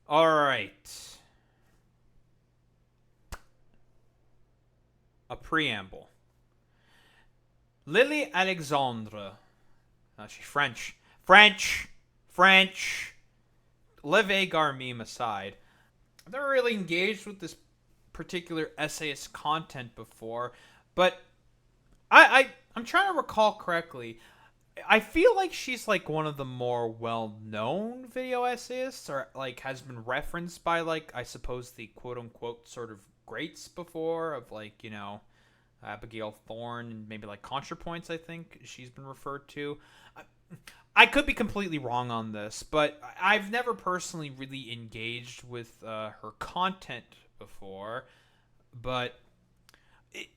All right. A preamble. Lily Alexandre. She's French. French! French! Leve Garmim aside. I've never really engaged with this particular essayist content before, but I'm trying to recall correctly. I feel like she's like one of the more well-known video essayists, or like has been referenced by like I suppose the quote-unquote sort of greats before of like Abigail Thorne and maybe like ContraPoints. I think she's been referred to. I could be completely wrong on this, but I've never personally really engaged with her content before. But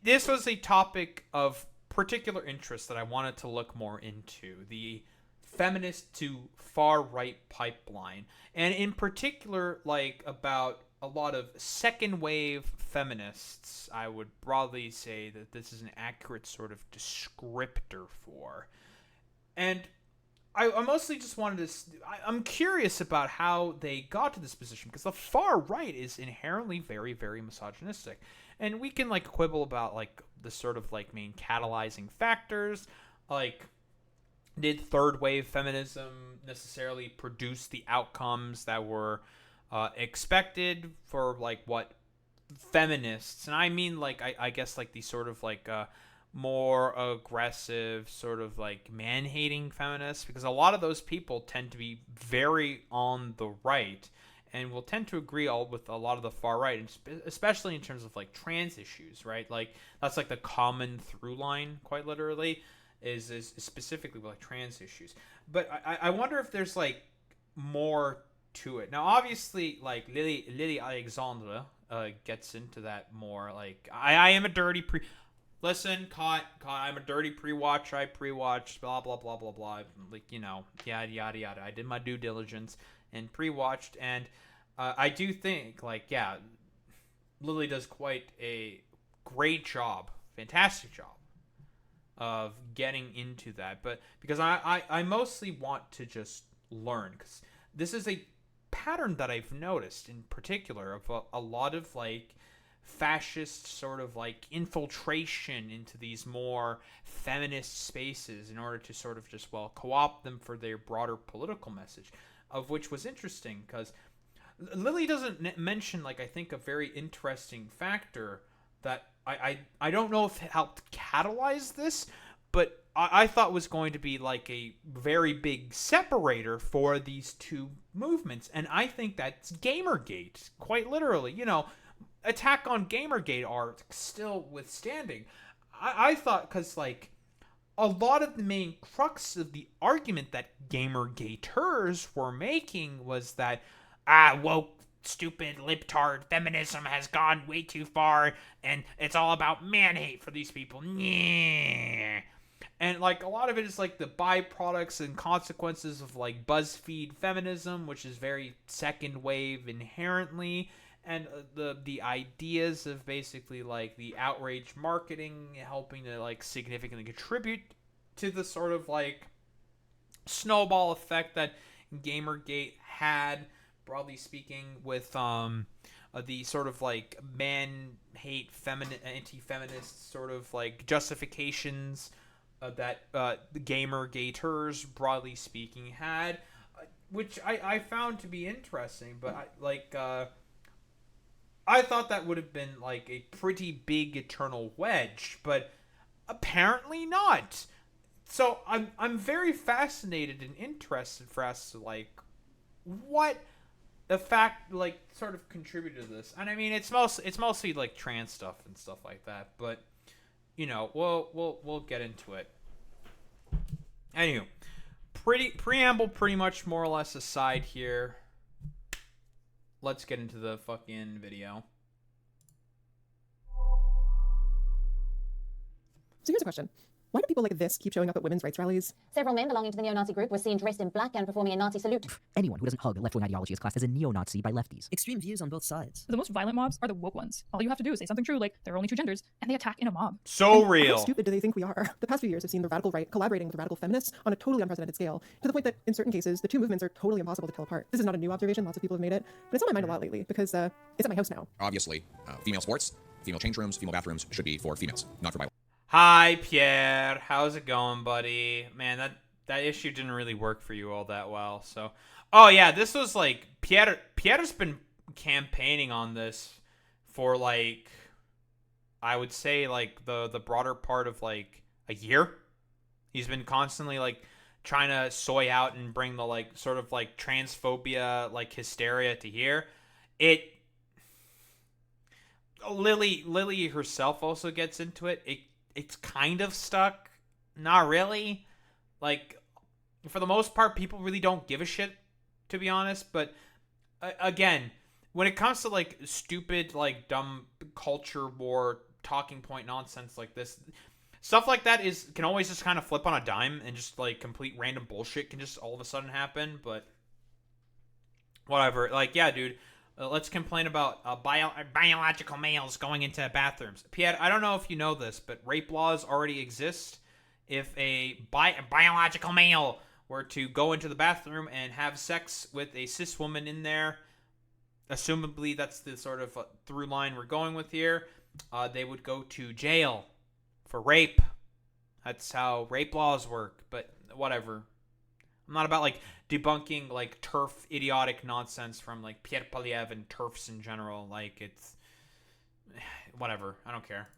this was a topic of particular interest that I wanted to look more into, the feminist to far right pipeline, and in particular, like about a lot of second wave feminists. I would broadly say that this is an accurate sort of descriptor for. And I mostly just wanted to. I'm curious about how they got to this position because the far right is inherently very, very misogynistic, and we can like quibble about like the sort of like main catalyzing factors, like did third wave feminism necessarily produce the outcomes that were expected for like what feminists, and I mean like I guess like these sort of like more aggressive sort of like man-hating feminists, because a lot of those people tend to be very on the right and will tend to agree all with a lot of the far right, especially in terms of like trans issues, right? Like that's like the common through line, quite literally, is specifically with like trans issues. But I wonder if there's like more to it. Now, obviously, like Lily Alexandre gets into that more. Like I am a dirty pre. Listen, caught. I'm a dirty pre-watch. I pre-watched. Blah blah blah blah blah. Like yada yada yada. I did my due diligence and pre-watched, and I do think like Lily does quite a great job, fantastic job of getting into that. But because I mostly want to just learn, because this is a pattern that I've noticed in particular of a lot of like fascist sort of like infiltration into these more feminist spaces in order to sort of just co-opt them for their broader political message, of which was interesting because Lily doesn't mention like I think a very interesting factor that I don't know if it helped catalyze this, but I thought was going to be like a very big separator for these two movements, and I think that's Gamergate, quite literally. Attack on Gamergate are still withstanding. I thought because like a lot of the main crux of the argument that Gamergaters were making was that woke stupid libtard feminism has gone way too far and it's all about man hate for these people. Yeah. And like a lot of it is like the byproducts and consequences of like BuzzFeed feminism, which is very second wave inherently, and the ideas of basically like the outrage marketing helping to like significantly contribute to the sort of like snowball effect that Gamergate had, broadly speaking, with the sort of like man hate anti-feminist sort of like justifications that the Gamergaters, broadly speaking, had, which I found to be interesting. But I thought that would have been like a pretty big eternal wedge, but apparently not. So I'm very fascinated and interested for us to like what the fact like sort of contributed to this. And I mean it's mostly like trans stuff and stuff like that, but we'll get into it. Anywho, pretty preamble pretty much more or less aside here. Let's get into the fucking video. So here's a question. Why do people like this keep showing up at women's rights rallies? Several men belonging to the neo-Nazi group were seen dressed in black and performing a Nazi salute. Anyone who doesn't hug a left-wing ideology is classed as a neo-Nazi by lefties. Extreme views on both sides. The most violent mobs are the woke ones. All you have to do is say something true, like there are only two genders, and they attack in a mob. So How real. stupid do they think we are? The past few years have seen the radical right collaborating with the radical feminists on a totally unprecedented scale, to the point that in certain cases, the two movements are totally impossible to tell apart. This is not a new observation, lots of people have made it, but it's on my mind a lot lately, because it's at my house now. Obviously, female sports, female change rooms, female bathrooms should be for females, not for biological. Hi, Pierre. How's it going, buddy? Man, that issue didn't really work for you all that well. So, oh yeah, this was like Pierre's been campaigning on this for like, I would say like the broader part of like a year. He's been constantly like trying to soy out and bring the like sort of like transphobia like hysteria to here. Lily herself also gets into it. It's kind of stuck. Not really. Like, for the most part, people really don't give a shit, to be honest. But, again, when it comes to, like, stupid, like, dumb culture war talking point nonsense like this, stuff like that can always just kind of flip on a dime and just, like, complete random bullshit can just all of a sudden happen. But, whatever. Like, yeah, dude. Let's complain about biological males going into bathrooms. Pierre, I don't know if you know this, but rape laws already exist. If a biological male were to go into the bathroom and have sex with a cis woman in there, assumably that's the sort of through line we're going with here, they would go to jail for rape. That's how rape laws work, but whatever. I'm not about, like, debunking, like, TERF idiotic nonsense from, like, Pierre Polyev and TERFs in general. Like, it's... whatever. I don't care.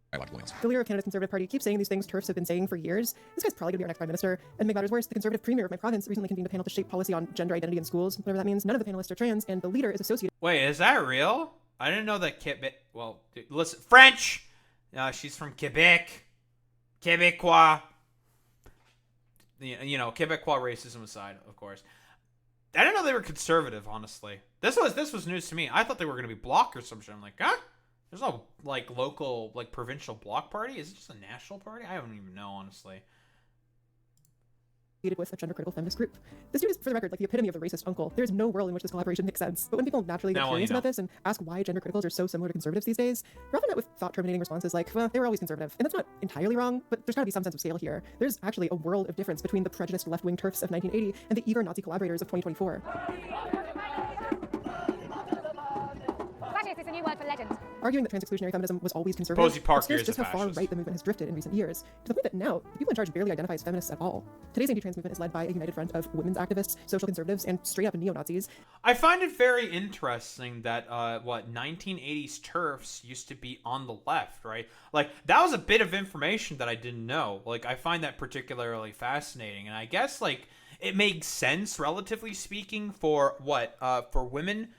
Biological males. The leader of Canada's Conservative Party keeps saying these things TERFs have been saying for years. This guy's probably going to be our next Prime Minister. And to make matters worse, the Conservative Premier of my province recently convened a panel to shape policy on gender identity in schools, whatever that means. None of the panelists are trans, and the leader is associated... Wait, is that real? I didn't know that well, dude, listen, French! She's from Quebec. Quebecois. You know, Quebecois racism aside, of course. I didn't know they were conservative, honestly. This was news to me. I thought they were going to be bloc or some shit. I'm like, huh? There's no, like, local, like, provincial bloc party? Is it just a national party? I don't even know, honestly. with a gender-critical feminist group. This dude is, for the record, like the epitome of the racist uncle. There's no world in which this collaboration makes sense. But when people naturally get curious about this and ask why gender criticals are so similar to conservatives these days, you're often met with thought-terminating responses like, well, they were always conservative. And that's not entirely wrong, but there's gotta be some sense of scale here. There's actually a world of difference between the prejudiced left-wing TERFs of 1980 and the eager Nazi collaborators of 2024. Fascist is a new word for legend. Arguing that trans-exclusionary feminism was always conservative Posie Parker obscures is just a how far fascist. right the movement has drifted in recent years, to the point that now the people in charge barely identify as feminists at all. Today's anti-trans movement is led by a united front of women's activists, social conservatives, and straight-up neo-Nazis. I find it very interesting that 1980s TERFs used to be on the left, right? Like, that was a bit of information that I didn't know. Like, I find that particularly fascinating, and I guess, like, it makes sense, relatively speaking, for women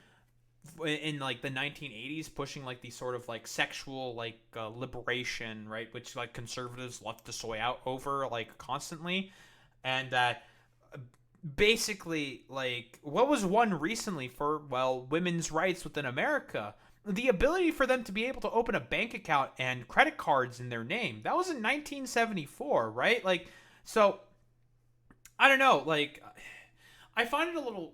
in like the 1980s pushing like these sort of like sexual like liberation, right, which like conservatives love to soy out over like constantly. And that basically, like, what was won recently for, well, women's rights within America, the ability for them to be able to open a bank account and credit cards in their name. That was in 1974, right? Like, so I don't know, like, I find it a little,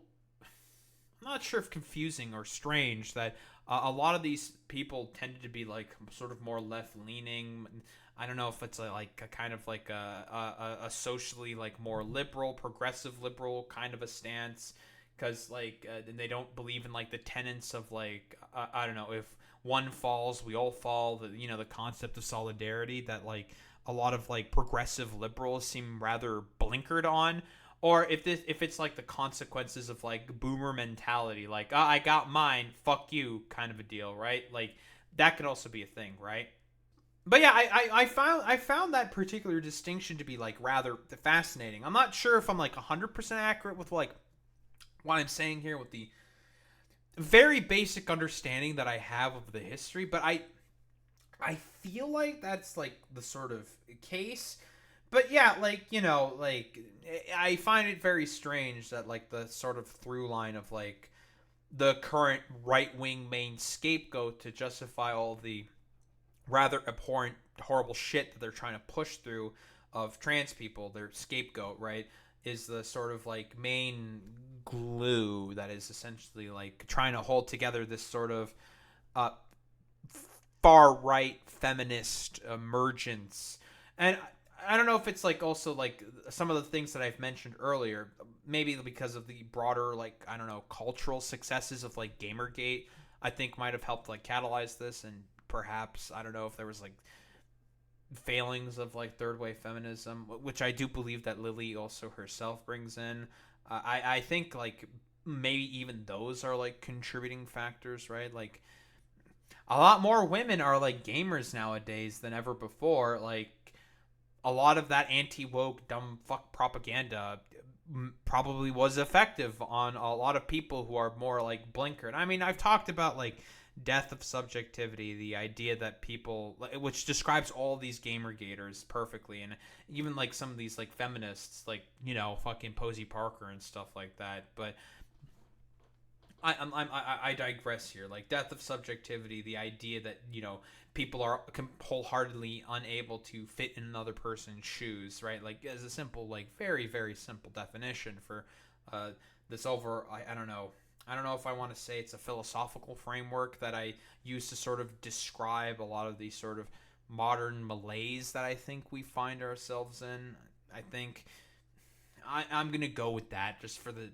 I'm not sure if confusing or strange that a lot of these people tended to be like sort of more left-leaning. I don't know if it's a kind of like a socially like more liberal, progressive liberal kind of a stance, because like they don't believe in like the tenets of like I don't know, if one falls we all fall, the concept of solidarity that like a lot of like progressive liberals seem rather blinkered on. Or if it's like the consequences of like boomer mentality, like, I got mine, fuck you kind of a deal, right? Like, that could also be a thing, right? But yeah, I found that particular distinction to be like rather fascinating. I'm not sure if I'm like 100% accurate with like what I'm saying here with the very basic understanding that I have of the history, but I feel like that's like the sort of case. But yeah, like, like, I find it very strange that, like, the sort of through line of, like, the current right-wing main scapegoat to justify all the rather abhorrent, horrible shit that they're trying to push through of trans people, their scapegoat, right, is the sort of like main glue that is essentially like trying to hold together this sort of far right feminist emergence. And I don't know if it's like also like some of the things that I've mentioned earlier, maybe because of the broader like, I don't know, cultural successes of like Gamergate, I think might have helped like catalyze this. And perhaps, I don't know if there was like failings of like third wave feminism, which I do believe that Lily also herself brings in. I think like maybe even those are like contributing factors, right? Like a lot more women are like gamers nowadays than ever before. Like a lot of that anti-woke dumb fuck propaganda probably was effective on a lot of people who are more like blinkered. I mean, I've talked about like death of subjectivity, the idea that people, which describes all these gamergators perfectly, and even like some of these like feminists, like, you know, fucking Posie Parker and stuff like that. But I digress here. Like death of subjectivity, the idea that, you know, people are wholeheartedly unable to fit in another person's shoes, right? Like as a simple, like very, very simple definition for this over, I don't know. I don't know if I want to say it's a philosophical framework that I use to sort of describe a lot of these sort of modern malaise that I think we find ourselves in. I think I'm gonna go with that just for the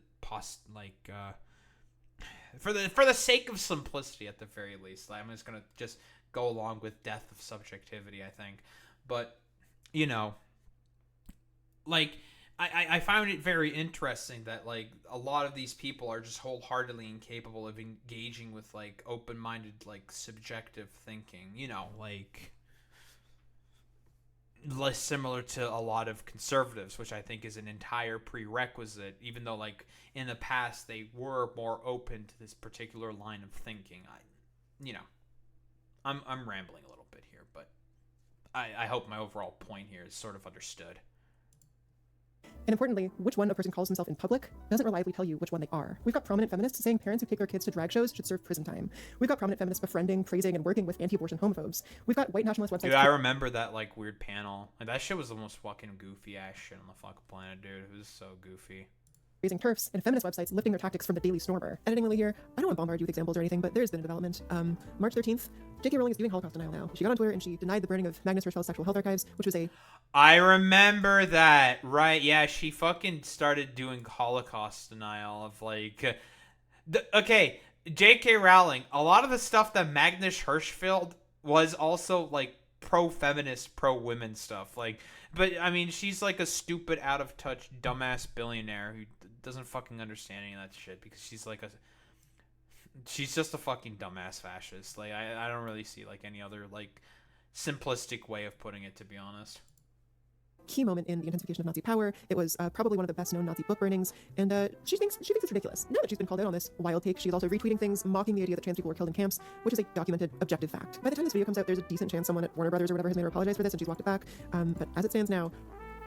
for the sake of simplicity at the very least. I'm just gonna go along with death of subjectivity, I think. But you know, like I found it very interesting that like a lot of these people are just wholeheartedly incapable of engaging with like open-minded like subjective thinking, you know, like less similar to a lot of conservatives, which I think is an entire prerequisite, even though like in the past they were more open to this particular line of thinking. I'm rambling a little bit here, but I hope my overall point here is sort of understood. And importantly, which one a person calls himself in public doesn't reliably tell you which one they are. We've got prominent feminists saying parents who take their kids to drag shows should serve prison time. We've got prominent feminists befriending, praising, and working with anti-abortion homophobes. We've got white nationalist websites. Dude, I remember that like weird panel. Like, that shit was the most fucking goofy ass shit on the fucking planet, dude. It was so goofy. Raising TERFs and feminist websites lifting their tactics from the Daily Snormer. Editing Lily here. I don't want to bombard you with examples or anything, but there's been a development. March 13th, J.K. Rowling is doing Holocaust denial now. She got on Twitter and she denied the burning of Magnus Hirschfeld's sexual health archives, which was a... I remember that. Right, yeah, she fucking started doing Holocaust denial of like... okay, J.K. Rowling, a lot of the stuff that Magnus Hirschfeld was also like pro-feminist, pro-women stuff. Like, but I mean, she's like a stupid, out-of-touch, dumbass billionaire who doesn't fucking understand any of that shit because she's just a fucking dumbass fascist. Like, I don't really see like any other like simplistic way of putting it, to be honest. Key moment in the intensification of Nazi power. It was probably one of the best known Nazi book burnings, and she thinks it's ridiculous. Now that she's been called out on this wild take, she's also retweeting things mocking the idea that trans people were killed in camps, which is a documented, objective fact. By the time this video comes out, there's a decent chance someone at Warner Brothers or whatever has made her apologize for this and she's walked it back. But as it stands now,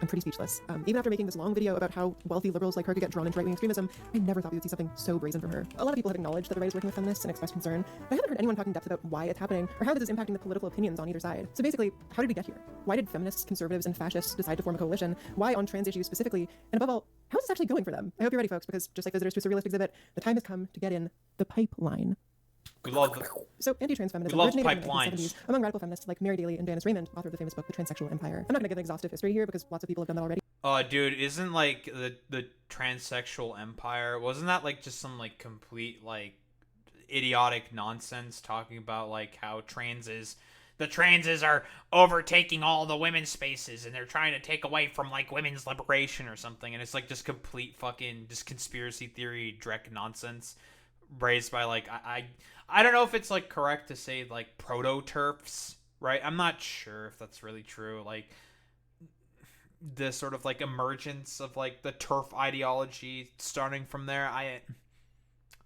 I'm pretty speechless. Even after making this long video about how wealthy liberals like her could get drawn into right-wing extremism, I never thought we would see something so brazen from her. A lot of people have acknowledged that the right is working with feminists and expressed concern, but I haven't heard anyone talk in depth about why it's happening or how this is impacting the political opinions on either side. So basically, how did we get here? Why did feminists, conservatives, and fascists decide to form a coalition? Why on trans issues specifically? And above all, how is this actually going for them? I hope you're ready, folks, because just like visitors to a surrealist exhibit, the time has come to get in the pipeline. So, anti-trans feminism originated in the 1970s among radical feminists like Mary Daly and Janice Raymond, author of the famous book The Transsexual Empire. I'm not going to give an exhaustive history here because lots of people have done that already. Dude, isn't like the transsexual empire, wasn't that like just some like complete like idiotic nonsense talking about like how the transes are overtaking all the women's spaces and they're trying to take away from like women's liberation or something, and it's like just complete fucking just conspiracy theory dreck nonsense raised by like I don't know if it's like correct to say like proto-TERFs, right? I'm not sure if that's really true. Like the sort of like emergence of like the TERF ideology starting from there.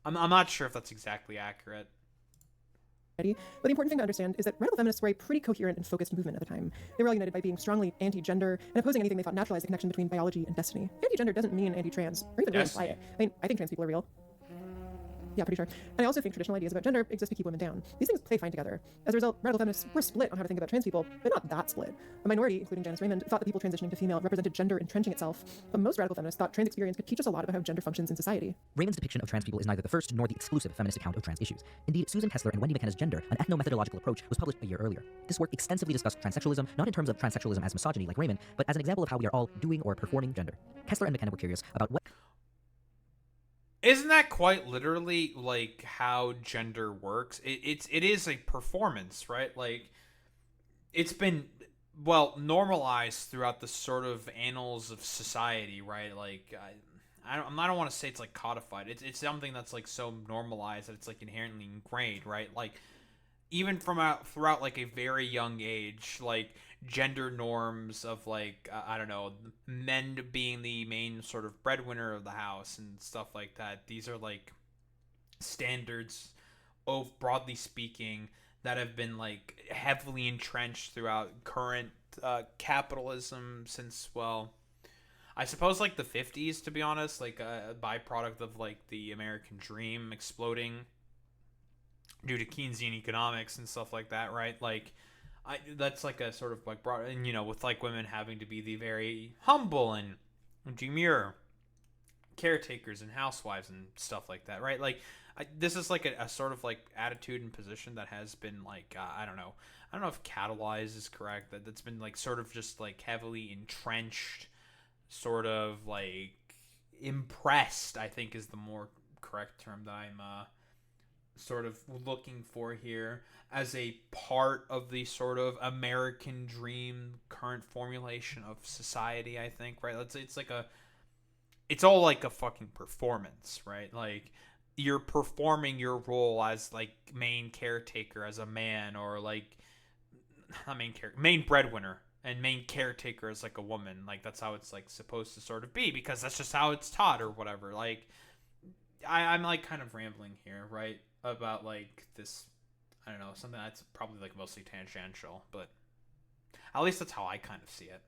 I'm not sure if that's exactly accurate. But the important thing to understand is that radical feminists were a pretty coherent and focused movement at the time. They were all united by being strongly anti-gender and opposing anything they thought naturalized the connection between biology and destiny. Anti-gender doesn't mean anti-trans, or even really imply it. I mean, I think trans people are real. Yeah, pretty sure. And I also think traditional ideas about gender exist to keep women down. These things play fine together. As a result, radical feminists were split on how to think about trans people, but not that split. A minority, including Janice Raymond, thought that people transitioning to female represented gender entrenching itself, but most radical feminists thought trans experience could teach us a lot about how gender functions in society. Raymond's depiction of trans people is neither the first nor the exclusive feminist account of trans issues. Indeed, Susan Kessler and Wendy McKenna's Gender, an ethno-methodological approach, was published a year earlier. This work extensively discussed transsexualism, not in terms of transsexualism as misogyny like Raymond, but as an example of how we are all doing or performing gender. Kessler and McKenna were curious about what... Isn't that quite literally like how gender works? It is a performance, right? Like, it's been normalized throughout the sort of annals of society, right? Like, I don't want to say it's like codified. It's something that's like so normalized that it's like inherently ingrained, right? Like, even throughout like a very young age, like gender norms of like I don't know, men being the main sort of breadwinner of the house and stuff like that. These are like standards of, broadly speaking, that have been like heavily entrenched throughout current capitalism since, well, I suppose like the 50s, to be honest, like a byproduct of like the American dream exploding due to Keynesian economics and stuff like that, right? Like, that's like a sort of like broad, and you know, with like women having to be the very humble and demure caretakers and housewives and stuff like that, right? Like, this is like a sort of like attitude and position that has been like I don't know if catalyzed is correct, that's been like sort of just like heavily entrenched, sort of like impressed, I think is the more correct term that I'm sort of looking for here, as a part of the sort of American dream current formulation of society, I think, right? It's all like a fucking performance, right? Like, you're performing your role as like main caretaker as a man, or like not main breadwinner, and main caretaker as like a woman. Like, that's how it's like supposed to sort of be, because that's just how it's taught or whatever. Like, I'm like kind of rambling here, right? About like this, I don't know, something that's probably like mostly tangential, but at least that's how I kind of see it.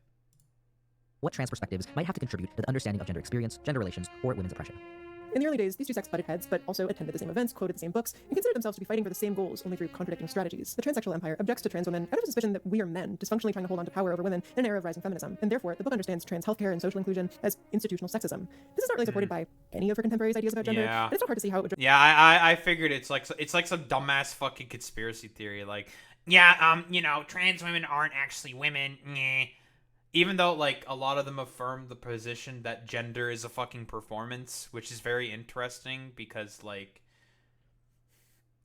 What trans perspectives might have to contribute to the understanding of gender experience, gender relations, or women's oppression. In the early days, these two sects butted heads, but also attended the same events, quoted the same books, and considered themselves to be fighting for the same goals, only through contradicting strategies. The transsexual empire objects to trans women out of suspicion that we are men, dysfunctionally trying to hold on to power over women in an era of rising feminism, and therefore the book understands trans healthcare and social inclusion as institutional sexism. This is not really supported by any of her contemporaries' ideas about gender, and it's not hard to see how it would... Yeah, I figured it's like some dumbass fucking conspiracy theory, like, yeah, you know, trans women aren't actually women, nyeh. Even though, like, a lot of them affirm the position that gender is a fucking performance, which is very interesting, because, like,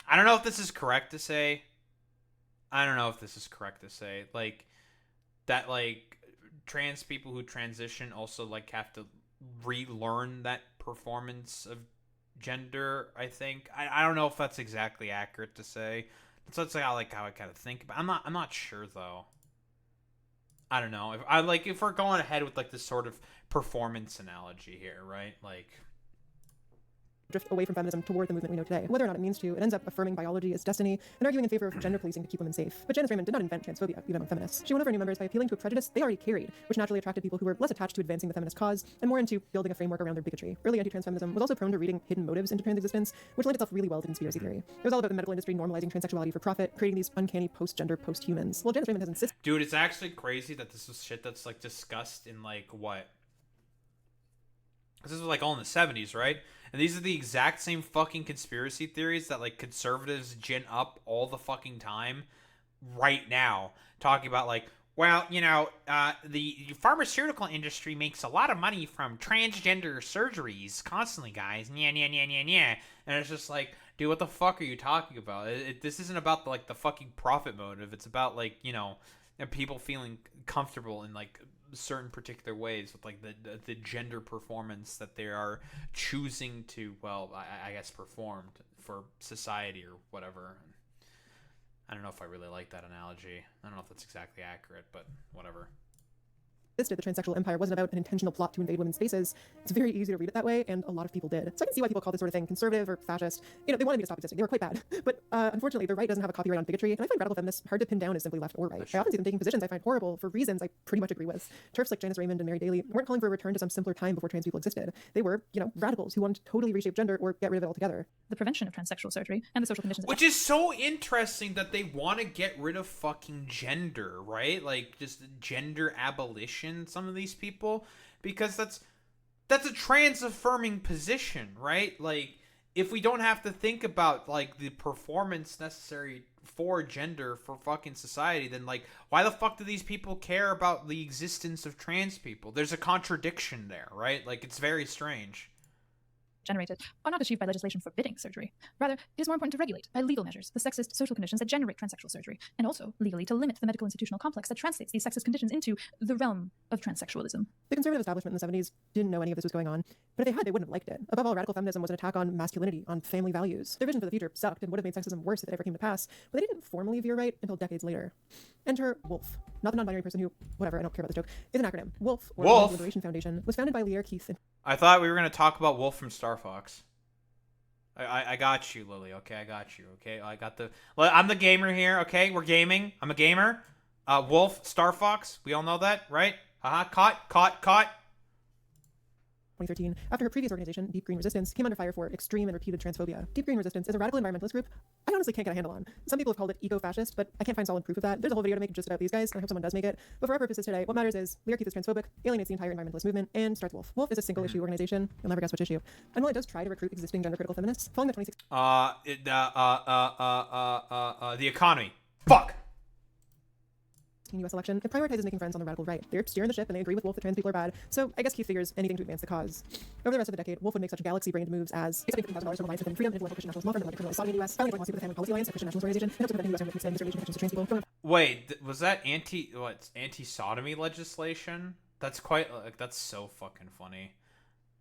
I don't know if this is correct to say. Like, that, like, trans people who transition also, like, have to relearn that performance of gender, I think. I don't know if that's exactly accurate to say. That's like how I kind of think about it. I'm not sure, though. I don't know. If we're going ahead with like this sort of performance analogy here, right? Like, drift away from feminism toward the movement we know today. Whether or not it means to, it ends up affirming biology as destiny and arguing in favor of gender policing to keep women safe. But Janice Raymond did not invent transphobia, even among feminists. She won over new members by appealing to a prejudice they already carried, which naturally attracted people who were less attached to advancing the feminist cause and more into building a framework around their bigotry. Early anti-trans feminism was also prone to reading hidden motives into trans existence, which lent itself really well to conspiracy theory. It was all about the medical industry normalizing transsexuality for profit, creating these uncanny post-gender post-humans. Well, Janice Raymond has insisted... Dude, it's actually crazy that this is shit that's like discussed in like what? This is like all in the 70s, right? And these are the exact same fucking conspiracy theories that like conservatives gin up all the fucking time right now, talking about like, well, you know, the pharmaceutical industry makes a lot of money from transgender surgeries constantly, guys. Yeah. And it's just like, dude, what the fuck are you talking about? This isn't about like the fucking profit motive. It's about like, you know, people feeling comfortable in like certain particular ways with like the gender performance that they are choosing to, well, I guess perform for society or whatever. I don't know if I really like that analogy. I don't know if that's exactly accurate, but whatever. The transsexual empire wasn't about an intentional plot to invade women's spaces. It's very easy to read it that way, and a lot of people did. So I can see why people call this sort of thing conservative or fascist. They wanted me to stop existing. They were quite bad. But unfortunately, the right doesn't have a copyright on bigotry, and I find radical feminists hard to pin down as simply left or right. I often see them taking positions I find horrible for reasons I pretty much agree with. TERFs like Janice Raymond and Mary Daly weren't calling for a return to some simpler time before trans people existed. They were, radicals who wanted to totally reshape gender or get rid of it altogether. The prevention of transsexual surgery and the social conditions. Which is so interesting that they want to get rid of fucking gender, right? Like, just gender abolition, some of these people, because that's a trans affirming position, right? Like, if we don't have to think about like the performance necessary for gender for fucking society, then like why the fuck do these people care about the existence of trans people? There's a contradiction there, right? Like, it's very strange. Generated are not achieved by legislation forbidding surgery. Rather, it is more important to regulate by legal measures the sexist social conditions that generate transsexual surgery, and also legally to limit the medical institutional complex that translates these sexist conditions into the realm of transsexualism. The conservative establishment in the 70s didn't know any of this was going on, but if they had, they wouldn't have liked it. Above all, radical feminism was an attack on masculinity, on family values. Their vision for the future sucked and would have made sexism worse if it ever came to pass, but they didn't formally veer right until decades later. Enter WOLF, not the non-binary person who, whatever, I don't care about this joke, is an acronym. WOLF, or Wolf. Women's Liberation Foundation, was founded by Lear Keith. I thought we were going to talk about Wolf from Star Fox. I got you, Lily. Okay, I got you. Okay, I'm the gamer here. Okay, we're gaming. I'm a gamer. Wolf, Star Fox. We all know that, right? Caught. 2013, after her previous organization, Deep Green Resistance, came under fire for extreme and repeated transphobia. Deep Green Resistance is a radical environmentalist group I honestly can't get a handle on. Some people have called it eco-fascist, but I can't find solid proof of that. There's a whole video to make just about these guys, and I hope someone does make it. But for our purposes today, what matters is Lear Keith is transphobic, alienates the entire environmentalist movement, and starts WOLF. WOLF is a single-issue organization. You'll never guess which issue. And while it does try to recruit existing gender-critical feminists, following the 2016 the economy. Fuck. US election, it prioritizes making friends on the radical right. They're steering the ship and they agree with Wolf that trans people are bad, so I guess Keith figures anything to advance the cause. Over the rest of the decade, Wolf would make such galaxy-brained moves as $50,000 from Alliance Defending Freedom, intellectual Christian nationalism law firm, and criminal sodomy in the US, filing a joint lawsuit with the Family Policy Alliance, a Christian nationalist organization, and also preventing US government from extending discrimination protections to trans people. Wait, was that anti-sodomy legislation? That's that's so fucking funny.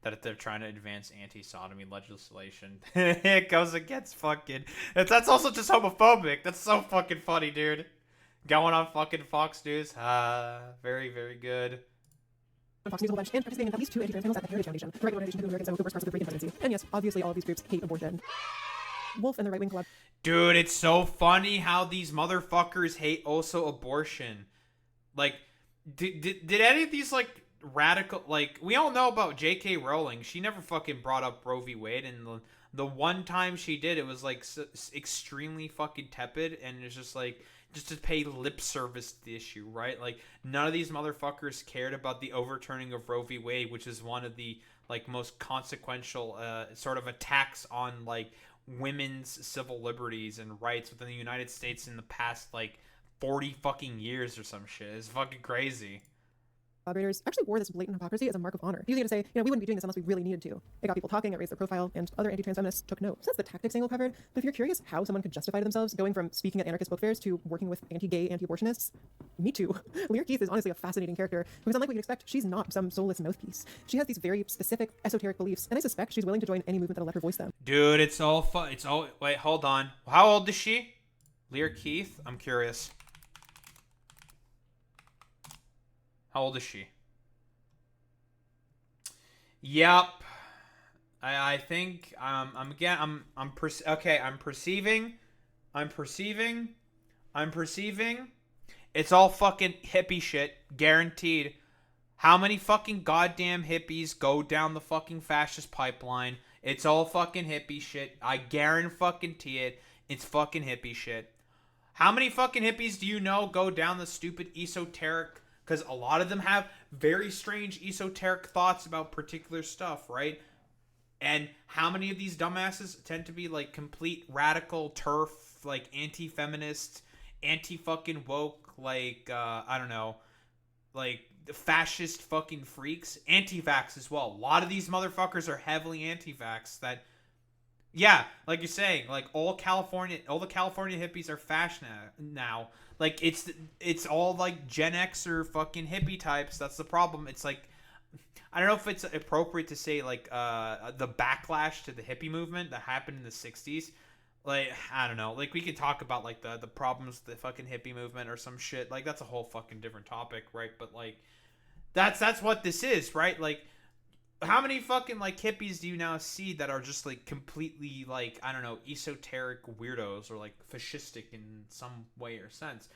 That they're trying to advance anti-sodomy legislation. It goes against fucking... That's also just homophobic. That's so fucking funny, dude. Going on fucking Fox News. Very, very good. Fox News a whole bunch, and participating in at least 2 anti-trans panels at the Heritage Foundation, the right organization to Americans and the worst parts of the Reagan presidency. And yes, obviously all of these groups hate abortion. Wolf and the right-wing collab. Dude, it's so funny how these motherfuckers hate also abortion. Like, did any of these, like, radical... Like, we all know about J.K. Rowling. She never fucking brought up Roe v. Wade, and the one time she did, it was, like, extremely fucking tepid, and it's just, like... just to pay lip service to the issue, right? Like, none of these motherfuckers cared about the overturning of Roe v. Wade, which is one of the, like, most consequential sort of attacks on, like, women's civil liberties and rights within the United States in the past, like, 40 fucking years or some shit. It's fucking crazy. Collaborators actually wore this blatant hypocrisy as a mark of honor. Easy to say, we wouldn't be doing this unless we really needed to. It got people talking, it raised their profile, and other anti-trans feminists took note. So that's the tactics angle covered, but if you're curious how someone could justify to themselves going from speaking at anarchist book fairs to working with anti-gay, anti-abortionists, me too. Lear Keith is honestly a fascinating character, because unlike what you'd expect, she's not some soulless mouthpiece. She has these very specific, esoteric beliefs, and I suspect she's willing to join any movement that'll let her voice them. Dude, it's all fun. Wait, hold on. How old is she? Lear Keith? I'm curious. How old is she? Yep. I think I'm perceiving. It's all fucking hippie shit, guaranteed. How many fucking goddamn hippies go down the fucking fascist pipeline? It's all fucking hippie shit. I guarantee it. It's fucking hippie shit. How many fucking hippies do you know go down the stupid esoteric? Because a lot of them have very strange esoteric thoughts about particular stuff, right? And how many of these dumbasses tend to be, like, complete radical TERF, like, anti-feminist, anti-fucking woke, like, I don't know, like, fascist fucking freaks? Anti-vax as well. A lot of these motherfuckers are heavily anti-vax that... Yeah, like you're saying, like, all the California hippies are fashion now. Like, it's all, like, Gen X or fucking hippie types. That's the problem. It's, like, I don't know if it's appropriate to say, like, the backlash to the hippie movement that happened in the 60s. Like, I don't know. Like, we could talk about, like, the problems with the fucking hippie movement or some shit. Like, that's a whole fucking different topic, right? But, like, That's what this is, right? Like, how many fucking like hippies do you now see that are just like completely like, I don't know, esoteric weirdos or like fascistic in some way or sense?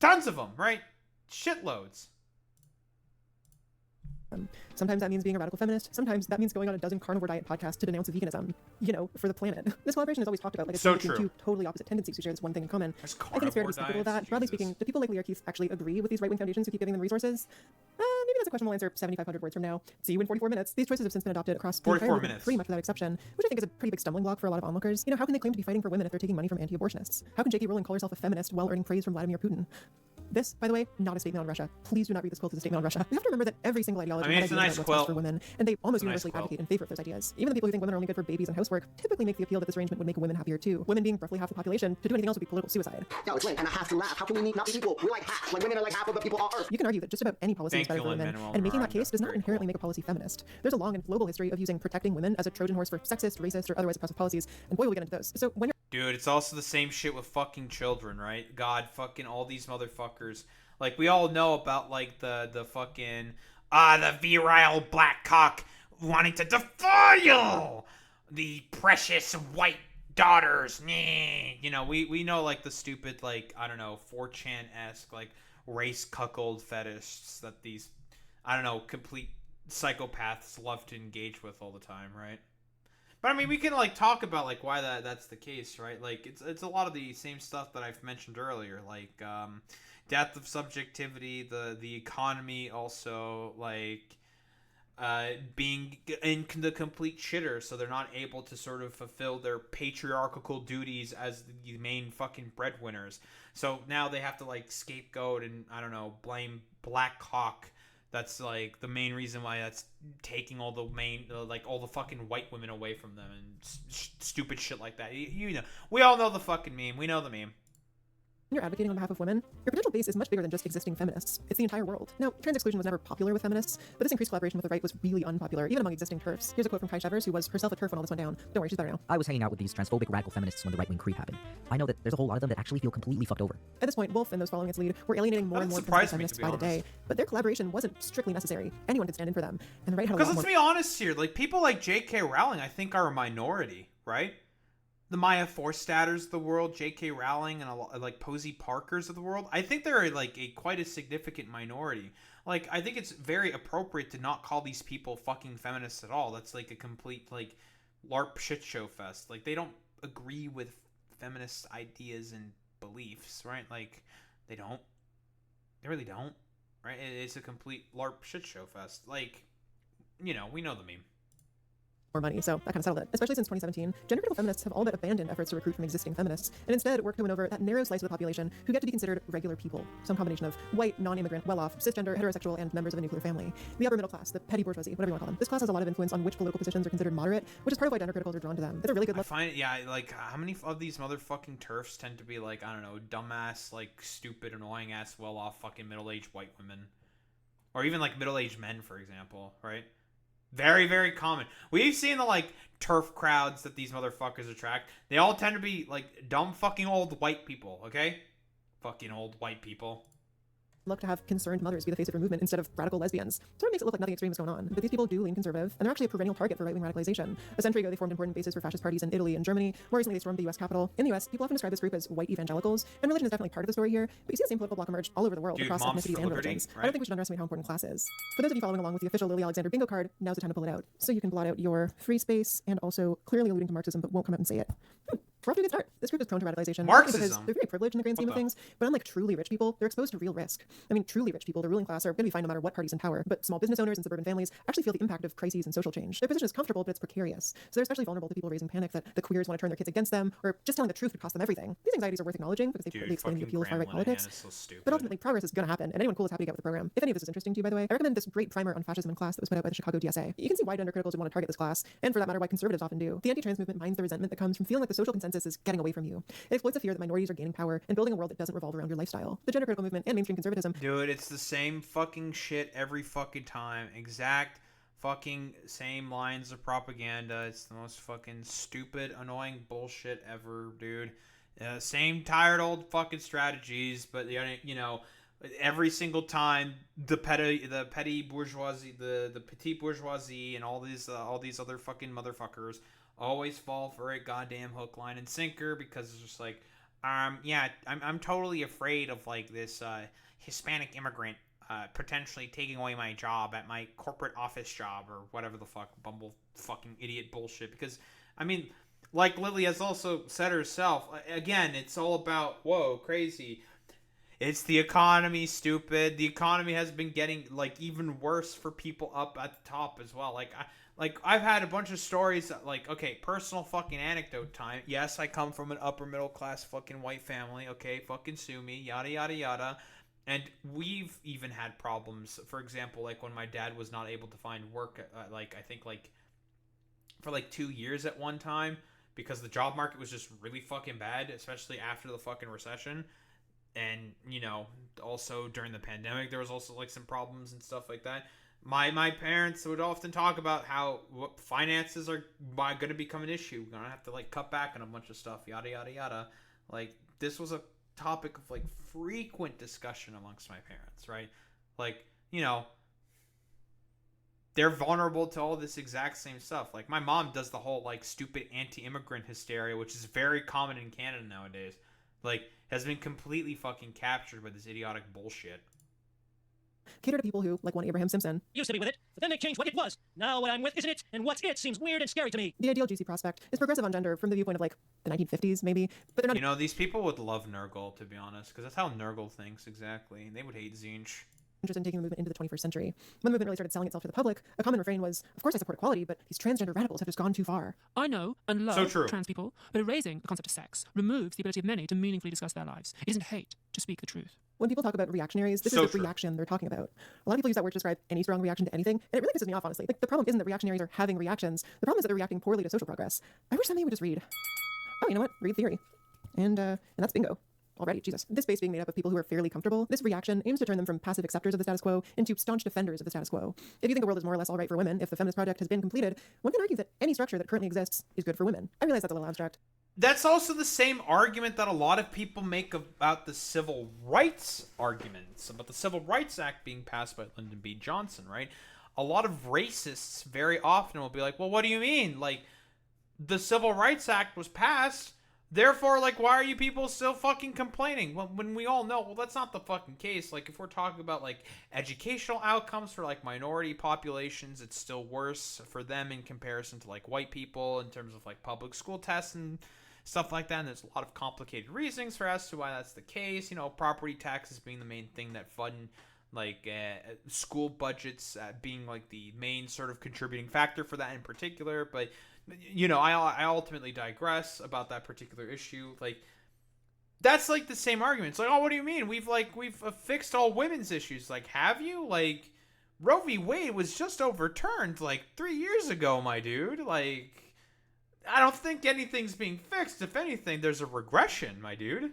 Tons of them, right? Shitloads. Sometimes that means being a radical feminist. Sometimes that means going on a dozen carnivore diet podcasts to denounce veganism, you know, for the planet. This collaboration is always talked about like it's So between true. two totally opposite tendencies who share this one thing in common. There's I think it's fair to be carnivore skeptical of diets, that. Broadly Jesus. speaking, do people like Leah Keith actually agree with these right-wing foundations who keep giving them resources? Maybe that's a question we'll answer 7,500 words from now. See you in 44 minutes. These choices have since been adopted across the 44 entire movement, minutes. pretty much without exception, which I think is a pretty big stumbling block for a lot of onlookers. You know, how can they claim to be fighting for women if they're taking money from anti-abortionists? How can J.K. Rowling call herself a feminist while earning praise from Vladimir Putin? This, by the way, not a statement on Russia. Please do not read this quote as a statement on Russia. We have to remember that every single ideology has it's a ideas nice about what's quilt. best for women, and they almost It's a nice universally quilt. advocate in favor of those ideas. Even the people who think women are only good for babies and housework typically make the appeal that this arrangement would make women happier too. Women being roughly half the population, to do anything else would be political suicide. Yo, it's late, and I have to laugh. How can we not be equal? We're like half. Like women are like half of the people on Earth. You can argue that just about any policy is Thank better you, for women, Lin-Manuel and making that Miranda. case does not Very inherently cool. make a policy feminist. There's a long and global history of using protecting women as a Trojan horse for sexist, racist, or otherwise oppressive policies, and boy, we'll get into those. So when Dude, it's also the same shit with fucking children, right? God, fucking all these motherfuckers. Like, we all know about, like, the fucking, the virile black cock wanting to defile the precious white daughters. You know, we know, like, the stupid, like, I don't know, 4chan-esque, like, race cuckold fetishists that these, I don't know, complete psychopaths love to engage with all the time, right? But I mean, we can like talk about like why that's the case, right? Like it's a lot of the same stuff that I've mentioned earlier, like death of subjectivity, the economy, also like being in the complete shitter, so they're not able to sort of fulfill their patriarchal duties as the main fucking breadwinners. So now they have to like scapegoat and I don't know, blame Black Hawk. That's like the main reason why that's taking all the main like all the fucking white women away from them and stupid shit like that. You know, we all know the fucking meme. We know the meme. you're advocating on behalf of women, your potential base is much bigger than just existing feminists. It's the entire world. Now, trans exclusion was never popular with feminists, but this increased collaboration with the right was really unpopular, even among existing TERFs. Here's a quote from Kai Shevers, who was herself a TERF when all this went down. Don't worry, she's better now. I was hanging out with these transphobic radical feminists when the right-wing creep happened. I know that there's a whole lot of them that actually feel completely fucked over. At this point, Wolf and those following its lead were alienating more and more surprised me, feminists to be by the day, but their collaboration wasn't strictly necessary. Anyone could stand in for them, and the right had a Because lot let's more. be honest here, like people like J.K. Rowling, I think are a minority, right? The Maya Forstatters of the world, J.K. Rowling, and like Posie Parkers of the world, I think they're like quite a significant minority. Like, I think it's very appropriate to not call these people fucking feminists at all. That's like a complete like LARP shit show fest. Like, they don't agree with feminist ideas and beliefs, right? Like, they don't. They really don't, right? It's a complete LARP shit show fest. Like, you know, we know the meme. More money, so that kind of settled it. Especially since 2017, gender-critical feminists have all but abandoned efforts to recruit from existing feminists, and instead work to win over that narrow slice of the population who get to be considered regular people, some combination of white, non-immigrant, well-off, cisgender, heterosexual, and members of a nuclear family. The upper middle class, the petty bourgeoisie, whatever you want to call them. This class has a lot of influence on which political positions are considered moderate, which is part of why gender criticals are drawn to them. It's a really good I look. find, yeah, like, how many of these motherfucking TERFs tend to be, like, I don't know, dumbass, like, stupid, annoying-ass, well-off fucking middle-aged white women? Or even, like, middle-aged men, for example, right? Very, very common. We've seen the, like, TERF crowds that these motherfuckers attract. They all tend to be, like, dumb fucking old white people, okay? Fucking old white people. Look to have concerned mothers be the face of your movement instead of radical lesbians. Sort of makes it look like nothing extreme is going on. But these people do lean conservative, and they're actually a perennial target for right-wing radicalization. A century ago, they formed important bases for fascist parties in Italy and Germany. More recently, they stormed the U.S. Capitol. In the U.S., people often describe this group as white evangelicals, and religion is definitely part of the story here. But you see the same political bloc emerge all over the world, Dude, across Moms ethnicities for and Liberty, religions. I right? don't think we should underestimate how important class is. For those of you following along with the official Lily Alexander bingo card, now's the time to pull it out. So you can blot out your free space and also clearly alluding to Marxism, but won't come out and say it. We're off to a good start. This group is prone to radicalization. Because Marxism? they're very privileged in the grand scheme What of the? things, but unlike truly rich people, they're exposed to real risk. I mean, truly rich people, the ruling class, are going to be fine no matter what party's in power, but small business owners and suburban families actually feel the impact of crises and social change. Their position is comfortable, but it's precarious. So they're especially vulnerable to people raising panic that the queers want to turn their kids against them, or just telling the truth would cost them everything. These anxieties are worth acknowledging because they Dude, partly explain the fucking appeal of far-right Graham Linehan politics. is so stupid. But ultimately, progress is going to happen, and anyone cool is happy to get with the program. If any of this is interesting to you, by the way, I recommend this great primer on fascism in class that was put out by the Chicago DSA. You can see why gender criticals would want to target this class, and for that matter, why conservatives often do. The anti-trans movement mines the resentment that comes from feeling like the social consensus is getting away from you. It exploits the fear that minorities are gaining power and building a world that doesn't revolve around your lifestyle. The gender critical movement and mainstream conservatism Dude, it's the same fucking shit every fucking time. Exact fucking same lines of propaganda. It's the most fucking stupid, annoying bullshit ever, dude. Same tired old fucking strategies, but you know, every single time the petty bourgeoisie, the petite bourgeoisie, and all these other fucking motherfuckers always fall for it, goddamn hook, line, and sinker, because it's just like, yeah, I'm totally afraid of like this Hispanic immigrant potentially taking away my job at my corporate office job or whatever the fuck bumble fucking idiot bullshit. Because I mean, like Lily has also said herself, again, it's all about, whoa, crazy. It's the economy, stupid. The economy has been getting like even worse for people up at the top as well. Like I've had a bunch of stories that, like, okay, personal fucking anecdote time. Yes, I come from an upper middle class fucking white family. Okay, fucking sue me, yada yada yada. And we've even had problems. For example, like when my dad was not able to find work, like I think like for like 2 years at one time, because the job market was just really fucking bad, especially after the fucking recession. And, you know, also during the pandemic, there was also like some problems and stuff like that. My parents would often talk about how finances are going to become an issue. We're going to have to like cut back on a bunch of stuff, yada, yada, yada. Like, this was a topic of like frequent discussion amongst my parents, right? Like, you know, they're vulnerable to all this exact same stuff. Like, my mom does the whole like stupid anti-immigrant hysteria, which is very common in Canada nowadays. Like, has been completely fucking captured by this idiotic bullshit. Cater to people who, like one Abraham Simpson, used to be with it, but then they changed what it was. Now what I'm with isn't it, and what's it seems weird and scary to me. The ideal GC prospect is progressive on gender from the viewpoint of like the 1950s, maybe, but they're not. You know, these people would love Nurgle, to be honest, because that's how Nurgle thinks exactly. They would hate Zinch. Interested in taking the movement into the 21st century. When the movement really started selling itself to the public, a common refrain was, of course I support equality, but these transgender radicals have just gone too far. I know and love So true. trans people, but erasing the concept of sex removes the ability of many to meaningfully discuss their lives. It isn't hate to speak the truth. When people talk about reactionaries, this So is the true. reaction they're talking about. A lot of people use that word to describe any strong reaction to anything, and it really pisses me off, honestly. Like, the problem isn't that reactionaries are having reactions. The problem is that they're reacting poorly to social progress. I wish somebody would just read. Oh, you know what? Read theory. And that's bingo. Already, Jesus. This base being made up of people who are fairly comfortable, this reaction aims to turn them from passive acceptors of the status quo into staunch defenders of the status quo. If you think the world is more or less all right for women, if the feminist project has been completed, one can argue that any structure that currently exists is good for women. I realize that's a little abstract. That's also the same argument that a lot of people make about the civil rights arguments, about the Civil Rights Act being passed by Lyndon B. Johnson, right? A lot of racists very often will be like, well, what do you mean? Like, the Civil Rights Act was passed, therefore, like, why are you people still fucking complaining? Well, when we all know, well, that's not the fucking case. Like, if we're talking about, like, educational outcomes for, like, minority populations, it's still worse for them in comparison to, like, white people in terms of, like, public school tests and stuff like that. And there's a lot of complicated reasons for as to why that's the case. You know, property taxes being the main thing that fund, like, school budgets being, like, the main sort of contributing factor for that in particular. But, you know, I ultimately digress about that particular issue. Like, that's like the same argument. It's like, oh, what do you mean? We've fixed all women's issues. Like, have you? Like, Roe v. Wade was just overturned like 3 years ago, my dude. Like, I don't think anything's being fixed. If anything, there's a regression, my dude.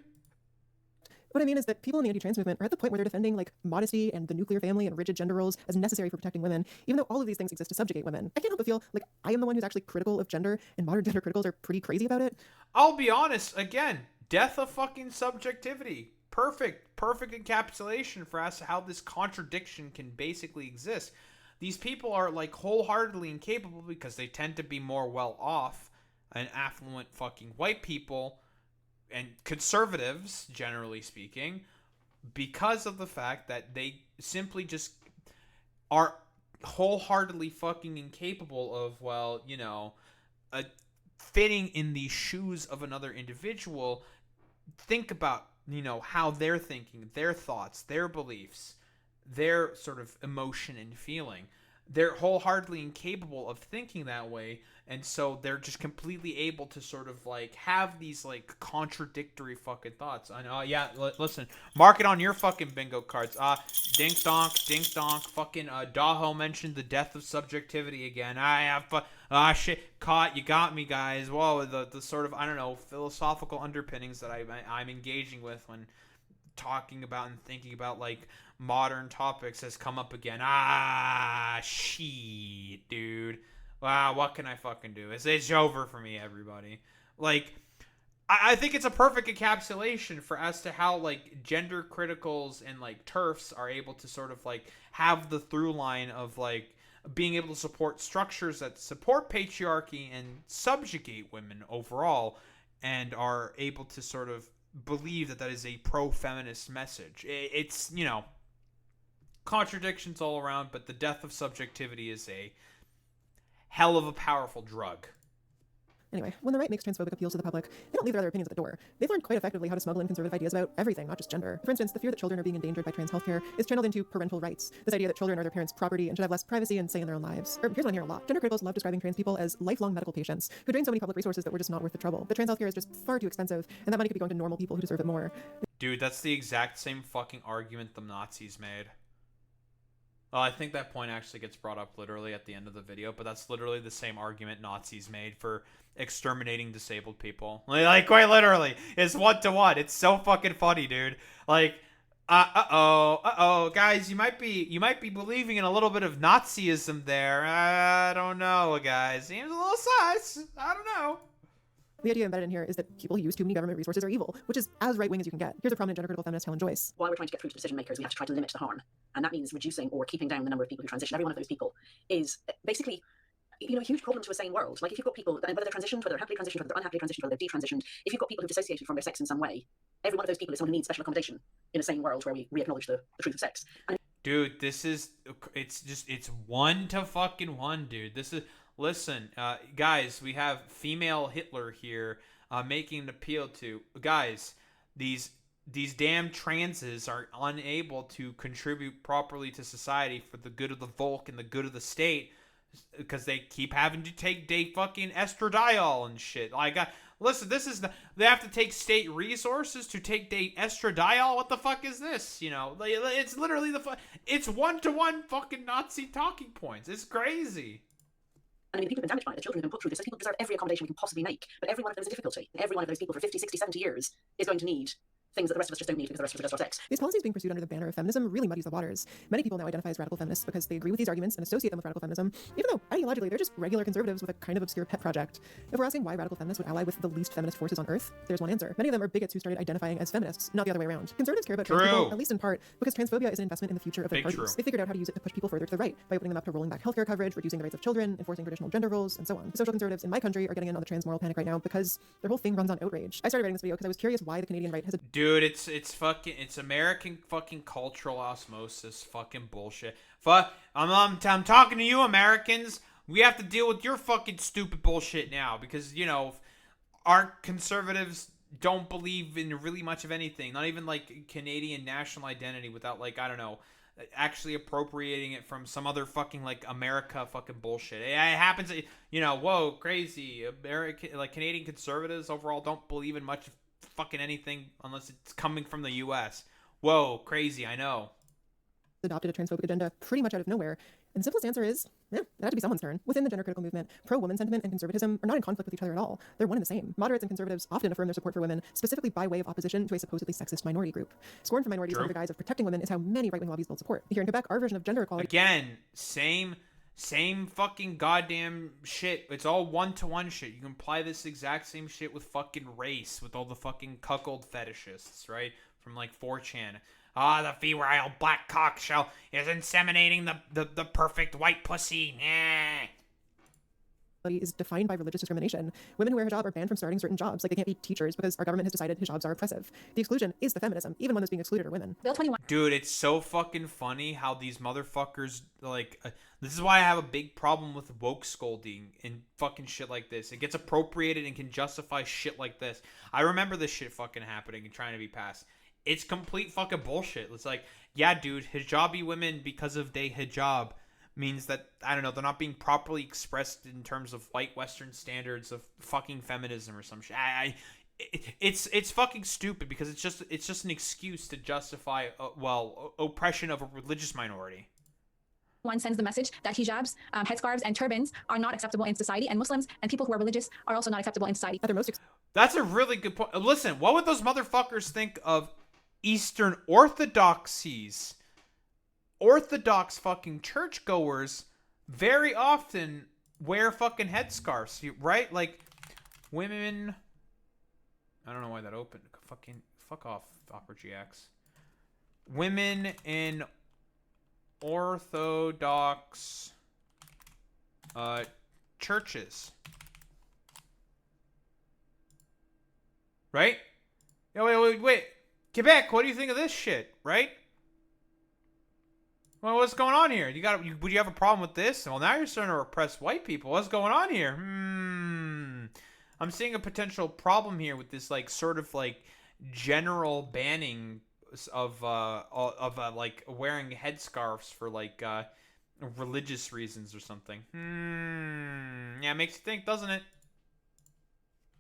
What I mean is that people in the anti-trans movement are at the point where they're defending like modesty and the nuclear family and rigid gender roles as necessary for protecting women, even though all of these things exist to subjugate women. I can't help but feel like I am the one who's actually critical of gender, and modern gender criticals are pretty crazy about it. I'll be honest, again, death of fucking subjectivity. Perfect encapsulation for us how this contradiction can basically exist. These people are like wholeheartedly incapable because they tend to be more well off and affluent fucking white people and conservatives, generally speaking, because of the fact that they simply just are wholeheartedly fucking incapable of, well, you know, fitting in the shoes of another individual. Think about, you know, how they're thinking, their thoughts, their beliefs, their sort of emotion and feeling. They're wholeheartedly incapable of thinking that way, and so they're just completely able to sort of like have these like contradictory fucking thoughts. I know, yeah. Listen, mark it on your fucking bingo cards. Dink donk, fucking Daho mentioned the death of subjectivity again. Shit, caught. You got me, guys. Whoa, the sort of, I don't know, philosophical underpinnings that I'm engaging with when talking about and thinking about like modern topics has come up again. Shit, dude. Wow, what can I fucking do? It's over for me, everybody. Like, I think it's a perfect encapsulation for as to how like gender criticals and like TERFs are able to sort of like have the through line of like being able to support structures that support patriarchy and subjugate women overall, and are able to sort of believe that that is a pro-feminist message. It's, you know, contradictions all around, but the death of subjectivity is a hell of a powerful drug. Anyway, when the right makes transphobic appeals to the public, they don't leave their other opinions at the door. They've learned quite effectively how to smuggle in conservative ideas about everything, not just gender. For instance, the fear that children are being endangered by trans healthcare is channeled into parental rights. This idea that children are their parents' property and should have less privacy and say in their own lives. Or here's what I'm hearing a lot. Gender criticals love describing trans people as lifelong medical patients who drain so many public resources that were just not worth the trouble. But trans healthcare is just far too expensive, and that money could be going to normal people who deserve it more. Dude, that's the exact same fucking argument the Nazis made. Well, I think that point actually gets brought up literally at the end of the video, but that's literally the same argument Nazis made for exterminating disabled people. Like quite literally. It's 1-to-1. It's so fucking funny, dude. Like, guys, you might be believing in a little bit of Nazism there. I don't know, guys. Seems a little sus. I don't know. The idea embedded in here is that people who use too many government resources are evil, which is as right-wing as you can get. Here's a prominent gender critical feminist, Helen Joyce. While we're trying to get through to decision makers, we have to try to limit the harm. And that means reducing or keeping down the number of people who transition. Every one of those people is basically, you know, a huge problem to a sane world. Like if you've got people, whether they're transitioned, whether they're happily transitioned, whether they're unhappily transitioned, whether they're detransitioned, if you've got people who've dissociated from their sex in some way, every one of those people is someone who needs special accommodation in a sane world where we acknowledge the truth of sex. And dude, it's 1-to-1, dude. This is, listen, guys, we have female Hitler here making an appeal to, guys, these damn transes are unable to contribute properly to society for the good of the Volk and the good of the state because they keep having to take fucking estradiol and shit. Like, listen, they have to take state resources to take estradiol. What the fuck is this? You know, it's literally it's 1-to-1 fucking Nazi talking points. It's crazy. I mean, the people who've been damaged by it, the children who've been put through this, those people deserve every accommodation we can possibly make. But every one of them is a difficulty. Every one of those people for 50, 60, 70 years is going to need things that the rest of us just don't need because the rest of us are just our sex. These policies being pursued under the banner of feminism really muddies the waters. Many people now identify as radical feminists because they agree with these arguments and associate them with radical feminism, even though ideologically they're just regular conservatives with a kind of obscure pet project. If we're asking why radical feminists would ally with the least feminist forces on earth, there's one answer. Many of them are bigots who started identifying as feminists, not the other way around. Conservatives care about trans people, at least in part, because transphobia is an investment in the future of their parties. They figured out how to use it to push people further to the right by opening them up to rolling back healthcare coverage, reducing the rights of children, enforcing traditional gender roles, and so on. The social conservatives in my country are getting in on the trans moral panic right now because their whole thing runs on outrage. I started writing this video because I was curious why the Canadian right has a dude, it's American fucking cultural osmosis fucking bullshit. I'm talking to you Americans. We have to deal with your fucking stupid bullshit now because, you know, our conservatives don't believe in really much of anything. Not even like Canadian national identity without like, I don't know, actually appropriating it from some other fucking like America fucking bullshit. It happens, you know, whoa, crazy. American, like Canadian conservatives overall don't believe in much fucking anything unless it's coming from the US. Whoa, crazy, I know. Adopted a transphobic agenda pretty much out of nowhere. And the simplest answer is, it had to be someone's turn. Within the gender critical movement, pro-woman sentiment and conservatism are not in conflict with each other at all. They're one and the same. Moderates and conservatives often affirm their support for women, specifically by way of opposition to a supposedly sexist minority group. Scorn for minorities under the guise of protecting women is how many right-wing lobbies build support. Here in Quebec, our version of gender equality... Again, same fucking goddamn shit. It's all 1-to-1 shit. You can apply this exact same shit with fucking race, with all the fucking cuckold fetishists, right? From like 4chan. The virile black cock shell is inseminating the perfect white pussy. is defined by religious discrimination. Women who wear hijab are banned from starting certain jobs, like they can't be teachers because our government has decided hijabs are oppressive. The exclusion is the feminism, even when those being excluded are women. Bill 21. Dude, it's so fucking funny how these motherfuckers, like, this is why I have a big problem with woke scolding and fucking shit like this. It gets appropriated and can justify shit like this. I remember this shit fucking happening and trying to be passed. It's complete fucking bullshit. It's like, yeah, dude, hijabi women, because of they hijab, means that, I don't know, they're not being properly expressed in terms of white Western standards of fucking feminism or some shit. It's fucking stupid because it's just an excuse to justify, oppression of a religious minority. One sends the message that hijabs, headscarves, and turbans are not acceptable in society, and Muslims and people who are religious are also not acceptable in society. That's a really good point. Listen, what would those motherfuckers think of Eastern Orthodoxies? Orthodox fucking churchgoers very often wear fucking headscarves, right? Like, women I don't know why that opened. Fucking fuck off, Opera GX. Women in Orthodox churches. Right? Yeah, wait. Quebec, what do you think of this shit? Right? Well, what's going on here? Would you have a problem with this? Well, now you're starting to repress white people. What's going on here? I'm seeing a potential problem here with this, like, sort of like general banning of like wearing headscarves for like religious reasons or something. Yeah, it makes you think, doesn't it?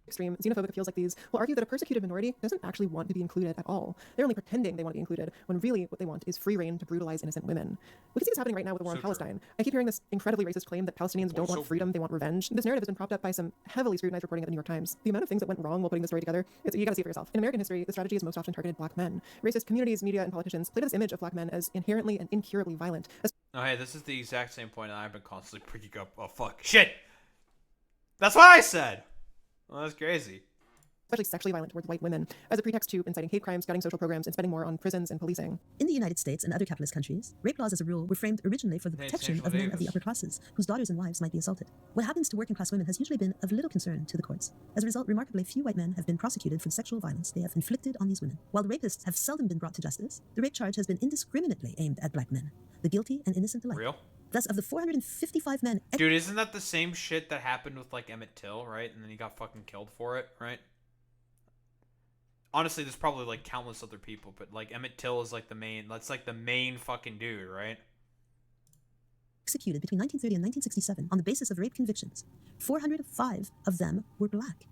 Extreme xenophobic appeals like these will argue that a persecuted minority doesn't actually want to be included at all. They're only pretending they want to be included, when really what they want is free reign to brutalize innocent women. We can see this happening right now with the war in Palestine. I keep hearing this incredibly racist claim that Palestinians don't want freedom, they want revenge. This narrative has been propped up by some heavily scrutinized reporting at the New York Times. The amount of things that went wrong while putting this story together, you gotta see it for yourself. In American history, the strategy has most often targeted black men. Racist communities, media, and politicians play to this image of black men as inherently and incurably violent. Oh, hey, this is the exact same point that I've been constantly bringing up. Oh, fuck. Shit! That's what I said! Well, that's crazy. Especially sexually violent towards white women, as a pretext to inciting hate crimes, gutting social programs, and spending more on prisons and policing. In the United States and other capitalist countries, rape laws as a rule were framed originally for the protection of men of the upper classes, whose daughters and wives might be assaulted. What happens to working class women has usually been of little concern to the courts. As a result, remarkably few white men have been prosecuted for the sexual violence they have inflicted on these women. While the rapists have seldom been brought to justice, the rape charge has been indiscriminately aimed at black men, the guilty and innocent alike. Real? Thus, of the 455 men... Dude, isn't that the same shit that happened with, like, Emmett Till, right? And then he got fucking killed for it, right? Honestly, there's probably, like, countless other people, but, like, Emmett Till is, like, the main... That's, like, the main fucking dude, right? Executed between 1930 and 1967 on the basis of rape convictions. 405 of them were black.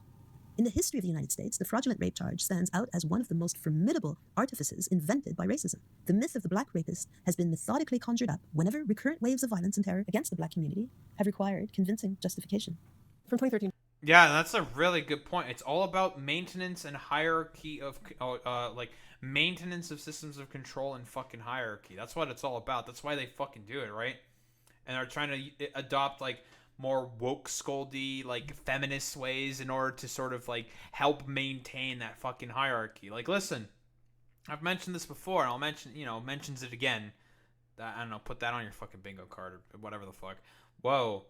In the history of the United States, the fraudulent rape charge stands out as one of the most formidable artifices invented by racism. The myth of the black rapist has been methodically conjured up whenever recurrent waves of violence and terror against the black community have required convincing justification. From 2013. Yeah, that's a really good point. It's all about maintenance and hierarchy of, like, maintenance of systems of control and fucking hierarchy. That's what it's all about. That's why they fucking do it, right? And they're trying to adopt, like, more woke scoldy, like, feminist ways in order to sort of, like, help maintain that fucking hierarchy. Like, listen, I've mentioned this before, and I'll mention, mentions it again. I don't know, put that on your fucking bingo card or whatever the fuck. Whoa.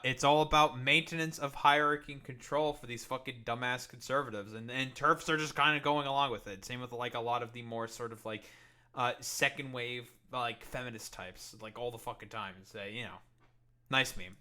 It's all about maintenance of hierarchy and control for these fucking dumbass conservatives. And TERFs are just kind of going along with it. Same with, like, a lot of the more sort of, like, second wave, like, feminist types, like, all the fucking time. And say, nice meme.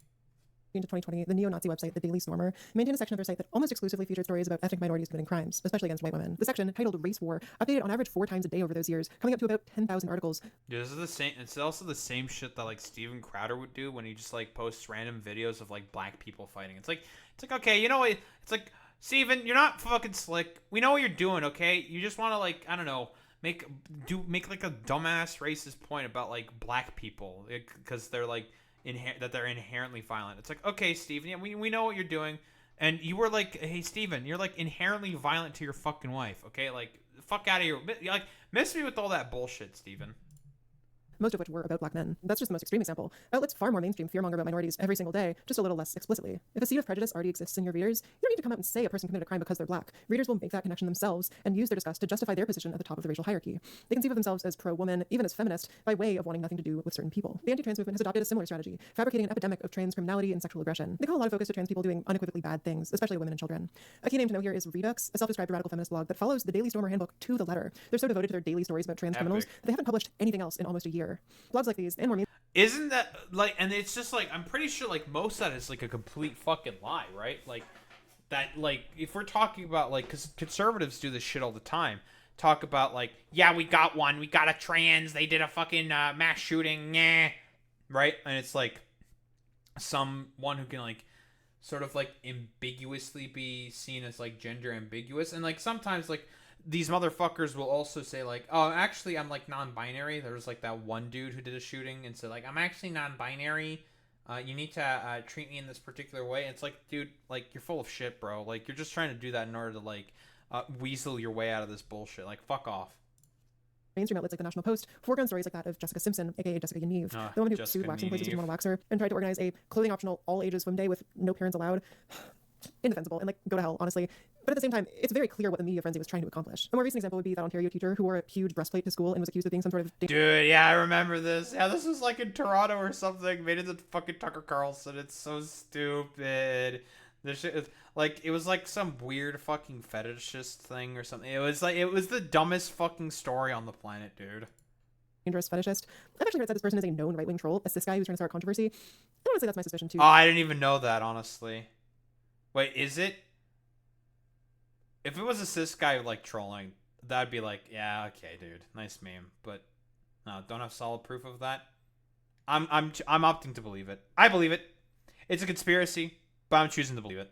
To 2020, the neo-Nazi website, The Daily Stormer, maintained a section of their site that almost exclusively featured stories about ethnic minorities committing crimes, especially against white women. The section, titled Race War, updated on average 4 times a day over those years, coming up to about 10,000 articles. Yeah, this is the same. It's also the same shit that, like, Steven Crowder would do when he just, like, posts random videos of, like, black people fighting. It's like okay, you know what? It's like, Steven, you're not fucking slick. We know what you're doing, okay? You just want to, like, I don't know, make like a dumbass racist point about, like, black people because they're, like, that they're inherently violent. It's like, okay, Steven, yeah, we know what you're doing. And you were like, hey, Steven, you're, like, inherently violent to your fucking wife, okay? Like, fuck out of here. Like, miss me with all that bullshit, Steven. Most of which were about black men. That's just the most extreme example. Outlets far more mainstream fearmonger about minorities every single day, just a little less explicitly. If a seed of prejudice already exists in your readers, you don't need to come out and say a person committed a crime because they're black. Readers will make that connection themselves and use their disgust to justify their position at the top of the racial hierarchy. They conceive of themselves as pro-woman, even as feminist, by way of wanting nothing to do with certain people. The anti-trans movement has adopted a similar strategy, fabricating an epidemic of trans criminality and sexual aggression. They call a lot of focus to trans people doing unequivocally bad things, especially women and children. A key name to know here is Redux, a self-described radical feminist blog that follows the Daily Stormer handbook to the letter. They're so devoted to their daily stories about trans criminals that they haven't published anything else in almost a year. Blogs like these and more. Isn't that, like, and it's just, like, I'm pretty sure, like, most of that is, like, a complete fucking lie, right? Like, that, like, if we're talking about, like, because conservatives do this shit all the time, talk about, like, yeah, we got a trans, they did a fucking mass shooting, right? And it's, like, someone who can, like, sort of, like, ambiguously be seen as, like, gender ambiguous, and, like, sometimes, like, these motherfuckers will also say, like, oh, actually, I'm, like, non-binary. There was, like, that one dude who did a shooting and said, like, I'm actually non-binary. You need to treat me in this particular way. And it's like, dude, like, you're full of shit, bro. Like, you're just trying to do that in order to, like, weasel your way out of this bullshit. Like, fuck off. Mainstream outlets like the National Post foreground stories like that of Jessica Simpson, aka Jessica Yaniv, the woman who sued waxing places to want to wax her and tried to organize a clothing optional all-ages swim day with no parents allowed. indefensible and like go to hell, honestly. But at the same time, it's very clear what the media frenzy was trying to accomplish. A more recent example would be that Ontario teacher who wore a huge breastplate to school and was accused of being some sort of Dude, yeah, I remember this. Yeah, this was like in Toronto or something. Made it to fucking Tucker Carlson. It's so stupid. This shit is like, it was like some weird fucking fetishist thing or something. It was the dumbest fucking story on the planet, dude. Dangerous fetishist. I've actually heard that this person is a known right-wing troll, a cis guy who's trying to start controversy. And honestly, that's my suspicion too. Oh, I didn't even know that, honestly. Wait, is it? If it was a cis guy like trolling, that'd be like, yeah, okay, dude, nice meme. But no, don't have solid proof of that. I'm opting to believe it. I believe it. It's a conspiracy, but I'm choosing to believe it.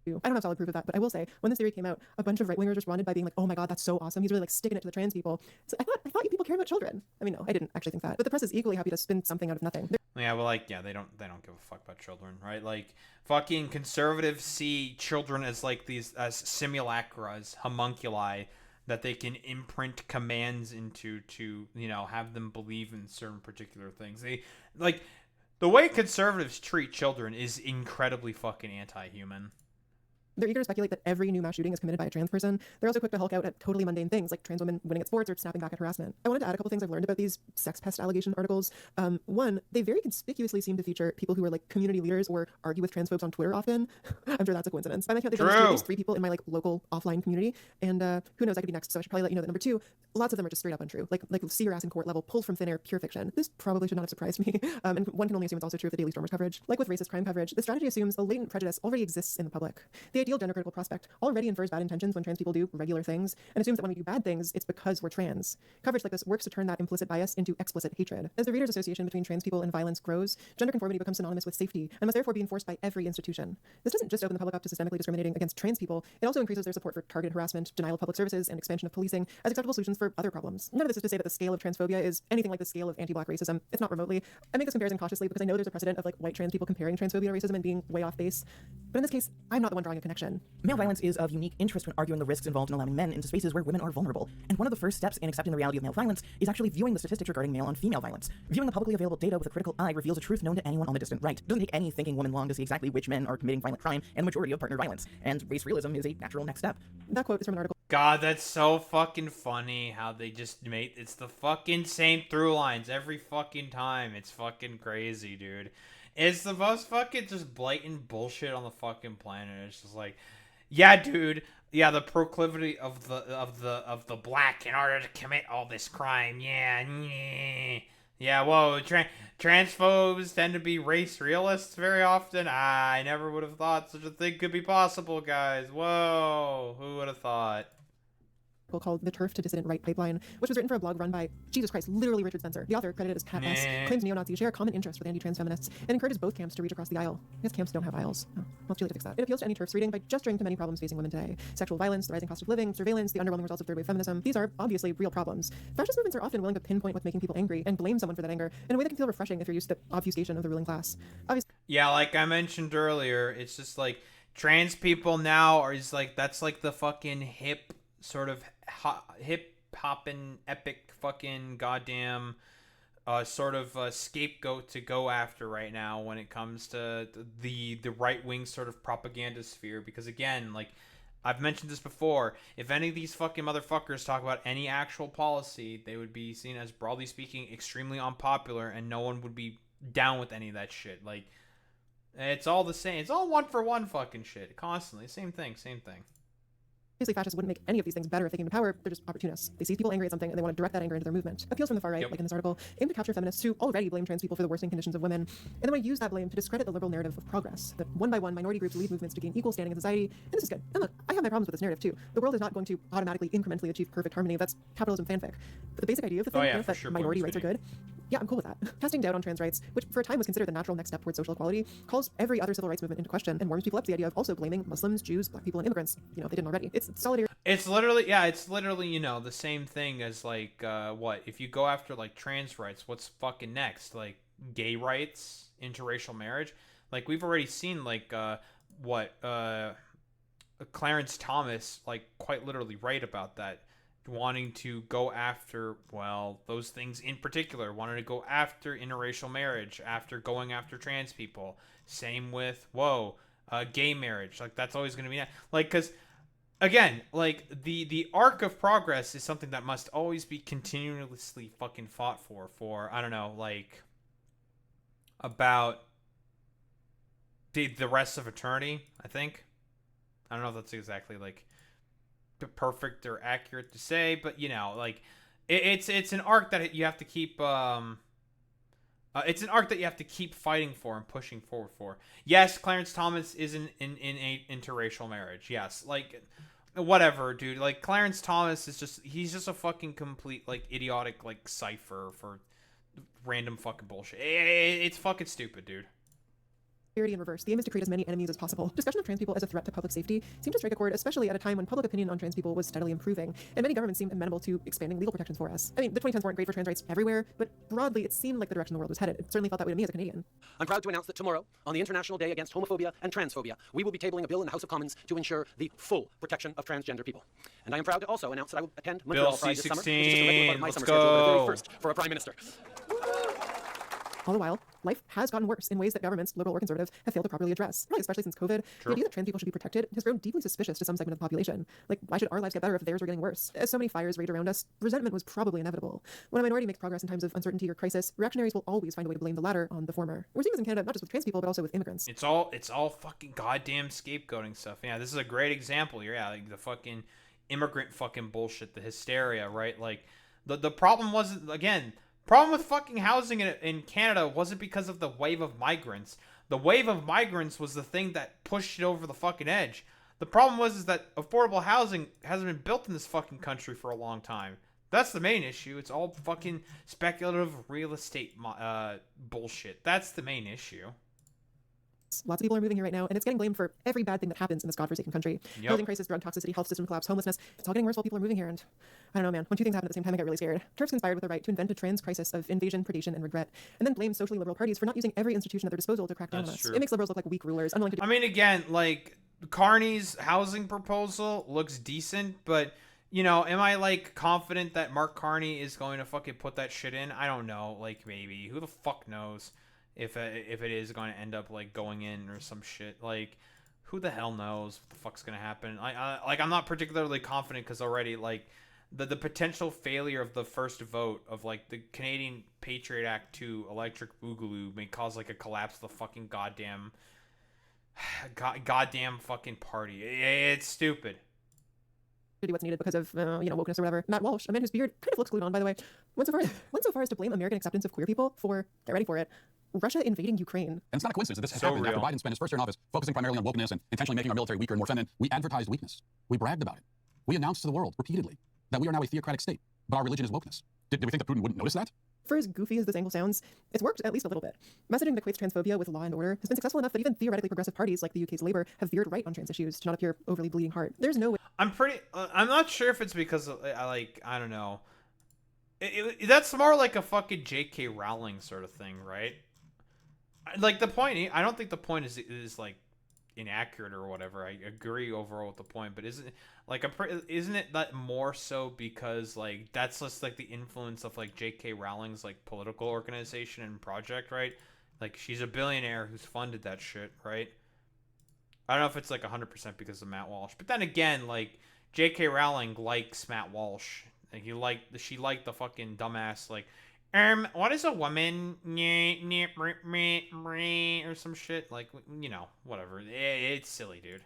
I don't have solid proof of that, but I will say, when this theory came out, a bunch of right-wingers responded by being like, oh my god, that's so awesome. He's really like sticking it to the trans people. So I thought you people cared about children. I mean, no, I didn't actually think that. But the press is equally happy to spin something out of nothing. Yeah, well, like, yeah, they don't give a fuck about children, right? Like, fucking conservatives see children as like these, as simulacra, as homunculi that they can imprint commands into to, you know, have them believe in certain particular things. They, like, the way conservatives treat children is incredibly fucking anti-human. They're eager to speculate that every new mass shooting is committed by a trans person. They're also quick to hulk out at totally mundane things like trans women winning at sports or snapping back at harassment. I wanted to add a couple things I've learned about these sex pest allegation articles. One, they very conspicuously seem to feature people who are like community leaders or argue with transphobes on Twitter often. I'm sure that's a coincidence. By my count, they've done this to at least 3 people in my like local offline community. And who knows, I could be next, so I should probably let you know that number 2, lots of them are just straight up untrue. Like see your ass in court level, pulled from thin air, pure fiction. This probably should not have surprised me. And one can only assume it's also true of the Daily Stormers coverage. Like with racist crime coverage, the strategy assumes a latent prejudice already exists in the public. The ideal gender critical prospect already infers bad intentions when trans people do regular things, and assumes that when we do bad things, it's because we're trans. Coverage like this works to turn that implicit bias into explicit hatred. As the reader's association between trans people and violence grows, gender conformity becomes synonymous with safety, and must therefore be enforced by every institution. This doesn't just open the public up to systemically discriminating against trans people, it also increases their support for targeted harassment, denial of public services, and expansion of policing as acceptable solutions for other problems. None of this is to say that the scale of transphobia is anything like the scale of anti-black racism. It's not remotely. I make this comparison cautiously because I know there's a precedent of like white trans people comparing transphobia to racism and being way off base. But in this case, I'm not the one drawing a connection. Male violence is of unique interest when arguing the risks involved in allowing men into spaces where women are vulnerable. And one of the first steps in accepting the reality of male violence is actually viewing the statistics regarding male on female violence. Viewing the publicly available data with a critical eye reveals a truth known to anyone on the distant right. It doesn't take any thinking woman long to see exactly which men are committing violent crime and the majority of partner violence. And race realism is a natural next step. That quote is from an article. God, that's so fucking funny how they just made it's the fucking same through lines every fucking time. It's fucking crazy, dude. It's the most fucking just blatant bullshit on the fucking planet. It's just like, yeah, dude. Yeah, the proclivity of the black in order to commit all this crime. Yeah, whoa, transphobes tend to be race realists very often. I never would have thought such a thing could be possible, guys. Whoa, who would have thought? Called The TERF to Dissident Right Pipeline, which was written for a blog run by, Jesus Christ, literally Richard Spencer. The author, credited as Cat S, claims neo-Nazis share a common interest with anti-trans feminists and encourages both camps to reach across the aisle. I guess camps don't have aisles. Oh, well, it's too late to fix that. It appeals to any TERFs reading by gesturing to many problems facing women today. Sexual violence, the rising cost of living, surveillance, the underwhelming results of third-wave feminism. These are obviously real problems. Fascist movements are often willing to pinpoint what's making people angry and blame someone for that anger in a way that can feel refreshing if you're used to the obfuscation of the ruling class. Obviously, yeah, like I mentioned earlier, it's just like trans people now are is like that's like the fucking hip sort of hip hopping epic fucking goddamn sort of scapegoat to go after right now when it comes to the right wing sort of propaganda sphere, because again, like I've mentioned this before, if any of these fucking motherfuckers talk about any actual policy, they would be seen as, broadly speaking, extremely unpopular, and no one would be down with any of that shit. Like, it's all the same. It's all one for one fucking shit constantly. Same thing. obviously, fascists wouldn't make any of these things better if they came to power. They're just opportunists. They see people angry at something and they want to direct that anger into their movement. Appeals from the far right, like in this article, aim to capture feminists who already blame trans people for the worsening conditions of women, and then want to use that blame to discredit the liberal narrative of progress, that one by one minority groups lead movements to gain equal standing in society. And this is good. And look, I have my problems with this narrative too. The world is not going to automatically incrementally achieve perfect harmony. That's capitalism fanfic. But the basic idea of the thing, that sure, minority rights are good, yeah, I'm cool with that. Casting doubt on trans rights, which for a time was considered the natural next step towards social equality, calls every other civil rights movement into question and warms people up to the idea of also blaming Muslims, Jews, black people, and immigrants, you know, if they didn't already. It's solidarity. It's literally, you know, the same thing as, like, what? If you go after, like, trans rights, what's fucking next? Like, gay rights? Interracial marriage? Like, we've already seen, like, Clarence Thomas, like, quite literally write about that. Wanting to go after, well, those things in particular. Wanted to go after interracial marriage after going after trans people. Same with, gay marriage. Like that's always going to be like, because again, like the arc of progress is something that must always be continuously fucking fought for I don't know, like about the rest of eternity, I think. I don't know if that's exactly like perfect or accurate to say, but you know, like it's an arc that you have to keep it's an arc that you have to keep fighting for and pushing forward for. Yes, Clarence Thomas is in a interracial marriage. Yes, like whatever, dude. Like Clarence Thomas is he's just a fucking complete like idiotic like cipher for random fucking bullshit. It's fucking stupid, dude. In reverse. The aim is to create as many enemies as possible. Discussion of trans people as a threat to public safety seemed to strike a chord, especially at a time when public opinion on trans people was steadily improving, and many governments seemed amenable to expanding legal protections for us. I mean, the 2010s weren't great for trans rights everywhere, but broadly, it seemed like the direction the world was headed. It certainly felt that way to me as a Canadian. I'm proud to announce that tomorrow, on the International Day Against Homophobia and Transphobia, we will be tabling a bill in the House of Commons to ensure the full protection of transgender people. And I am proud to also announce that I will attend Montreal Pride this summer, which is just a regular part of my summer schedule, but the very first for a Prime Minister. All the while, life has gotten worse in ways that governments, liberal or conservative, have failed to properly address. Probably especially since COVID, the idea that trans people should be protected has grown deeply suspicious to some segment of the population. Like, why should our lives get better if theirs are getting worse? As so many fires rage around us, resentment was probably inevitable. When a minority makes progress in times of uncertainty or crisis, reactionaries will always find a way to blame the latter on the former. We're seeing this in Canada, not just with trans people, but also with immigrants. It's all fucking goddamn scapegoating stuff. Yeah, this is a great example here. Yeah, like the fucking immigrant fucking bullshit, the hysteria, right? Like, the problem wasn't, again, problem with fucking housing in Canada wasn't because of the wave of migrants. The wave of migrants was the thing that pushed it over the fucking edge. The problem was that affordable housing hasn't been built in this fucking country for a long time. That's the main issue. It's all fucking speculative real estate bullshit. That's the main issue. Lots of people are moving here right now, and it's getting blamed for every bad thing that happens in this godforsaken country. Yep. Housing crisis, drug toxicity, health system collapse, homelessness. It's all getting worse while people are moving here, and I don't know, man. When two things happen at the same time, I get really scared. TERFs conspired with the right to invent a trans crisis of invasion, predation, and regret, and then blame socially liberal parties for not using every institution at their disposal to crack down on us. It makes liberals look like weak rulers, unwilling to do. I mean, again, like, Carney's housing proposal looks decent, but, you know, am I, like, confident that Mark Carney is going to fucking put that shit in? I don't know. Like, maybe. Who the fuck knows? If it is going to end up like going in or some shit, like who the hell knows what the fuck's gonna happen? I'm not particularly confident because already like the potential failure of the first vote of like the Canadian Patriot Act to Electric Boogaloo may cause like a collapse of the fucking goddamn fucking party. It's stupid. Do what's needed because of wokeness or whatever. Matt Walsh, a man whose beard kind of looks glued on, by the way, went so far as to blame American acceptance of queer people for, get ready for it, Russia invading Ukraine. And it's not a coincidence that this has happened after Biden spent his first year in office focusing primarily on wokeness and intentionally making our military weaker and more feminine. We advertised weakness. We bragged about it. We announced to the world repeatedly that we are now a theocratic state, but our religion is wokeness. Did we think that Putin wouldn't notice that? For as goofy as this angle sounds, it's worked at least a little bit. Messaging that equates transphobia with law and order has been successful enough that even theoretically progressive parties like the UK's Labour have veered right on trans issues to not appear overly bleeding heart. There's no way. I'm not sure if it's because of, I don't know. That's more like a fucking J.K. Rowling sort of thing, right? Like the point, I don't think the point is like inaccurate or whatever. I agree overall with the point, but isn't it that more so because like that's just like the influence of like J.K. Rowling's like political organization and project, right? Like she's a billionaire who's funded that shit, right? I don't know if it's like 100% because of Matt Walsh, but then again, like J.K. Rowling likes Matt Walsh. Like she liked the fucking dumbass like. What is a woman? Or some shit. Like, you know, whatever. It's silly, dude.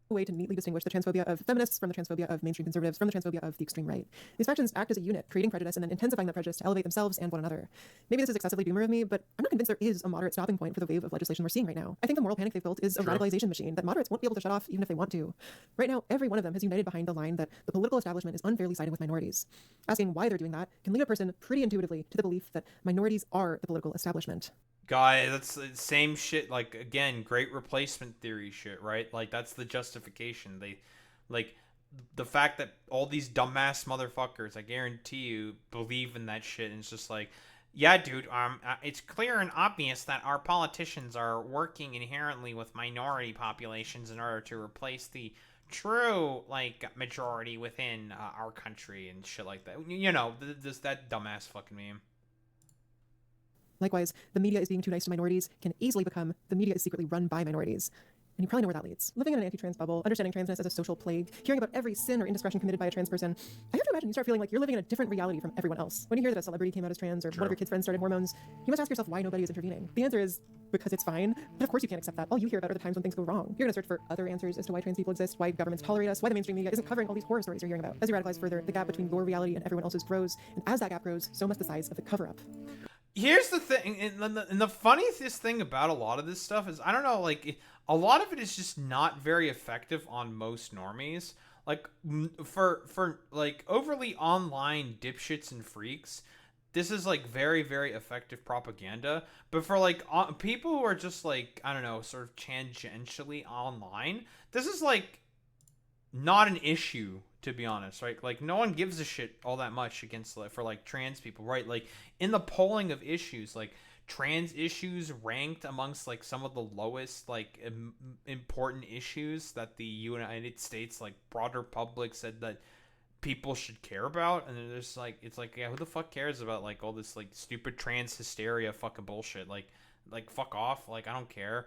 Way to neatly distinguish the transphobia of feminists from the transphobia of mainstream conservatives from the transphobia of the extreme right. These factions act as a unit, creating prejudice and then intensifying that prejudice to elevate themselves and one another. Maybe this is excessively doomer of me, but I'm not convinced there is a moderate stopping point for the wave of legislation we're seeing right now. I think the moral panic they've built is a radicalization machine that moderates won't be able to shut off even if they want to. Right now, every one of them has united behind the line that the political establishment is unfairly siding with minorities. Asking why they're doing that can lead a person pretty intuitively to the belief that minorities are the political establishment. God, that's the same shit. Like, again, great replacement theory shit, right? Like, that's the justification. They, like, the fact that all these dumbass motherfuckers, I guarantee you, believe in that shit. And it's just like, yeah, dude, it's clear and obvious that our politicians are working inherently with minority populations in order to replace the true, like, majority within our country and shit like that. You know, that dumbass fucking meme. Likewise, the media is being too nice to minorities can easily become the media is secretly run by minorities. And you probably know where that leads. Living in an anti-trans bubble, understanding transness as a social plague, hearing about every sin or indiscretion committed by a trans person, I have to imagine you start feeling like you're living in a different reality from everyone else. When you hear that a celebrity came out as trans or one of your kids' friends started hormones, you must ask yourself why nobody is intervening. The answer is because it's fine. But of course you can't accept that. All you hear about are the times when things go wrong. You're going to search for other answers as to why trans people exist, why governments tolerate us, why the mainstream media isn't covering all these horror stories you're hearing about. As you radicalize further, the gap between your reality and everyone else's grows, and as that gap grows, so must the size of the cover-up. Here's the thing, and the funniest thing about a lot of this stuff is, I don't know, like, a lot of it is just not very effective on most normies. Like, for like, overly online dipshits and freaks, this is, like, very, very effective propaganda. But for, like, people who are just, like, I don't know, sort of tangentially online, this is, like, not an issue, to be honest, right? Like, no one gives a shit all that much against, like, for, like, trans people, right? Like, in the polling of issues, like, trans issues ranked amongst, like, some of the lowest, like, important issues that the United States, like, broader public said that people should care about. And there's, like, it's like, yeah, who the fuck cares about, like, all this, like, stupid trans hysteria fucking bullshit? Like, fuck off. Like, I don't care.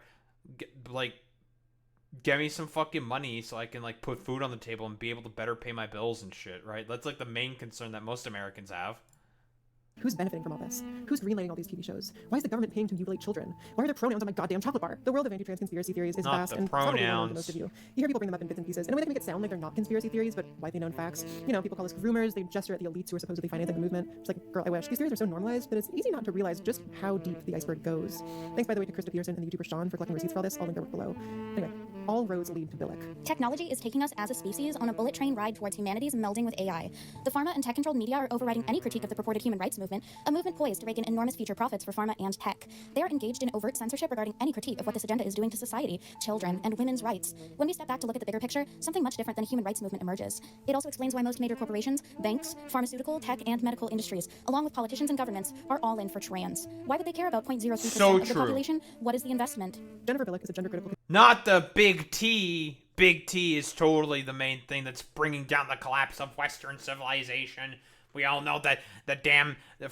Get me some fucking money so I can, like, put food on the table and be able to better pay my bills and shit, right? That's, like, the main concern that most Americans have. Who's benefiting from all this? Who's greenlighting all these TV shows? Why is the government paying to mutilate children? Why are there pronouns on my goddamn chocolate bar? The world of anti-trans conspiracy theories is Not vast the and probably unknown to pronouns. most of you. You hear people bring them up in bits and pieces in a way that can make it sound like they're not conspiracy theories, but widely known facts. You know, people call this rumors, they gesture at the elites who are supposedly financing the movement. It's like, girl, I wish. These theories are so normalized that it's easy not to realize just how deep the iceberg goes. Thanks, by the way, to Krista Peterson and the YouTuber Sean for collecting receipts for all this. I'll link their work below. Anyway, all roads lead to Billick. Technology is taking us as a species on a bullet train ride towards humanity's melding with AI. The pharma and tech-controlled media are overriding any critique of the purported human rights movement, a movement poised to rake in enormous future profits for pharma and tech. They are engaged in overt censorship regarding any critique of what this agenda is doing to society, children, and women's rights. When we step back to look at the bigger picture, something much different than a human rights movement emerges. It also explains why most major corporations, banks, pharmaceutical, tech, and medical industries, along with politicians and governments, are all in for trans. Why would they care about 0.03% So of the true. population? What is the investment? Jennifer Billick is a gender-critical... Not the big T. Big T is totally the main thing that's bringing down the collapse of Western civilization. We all know that the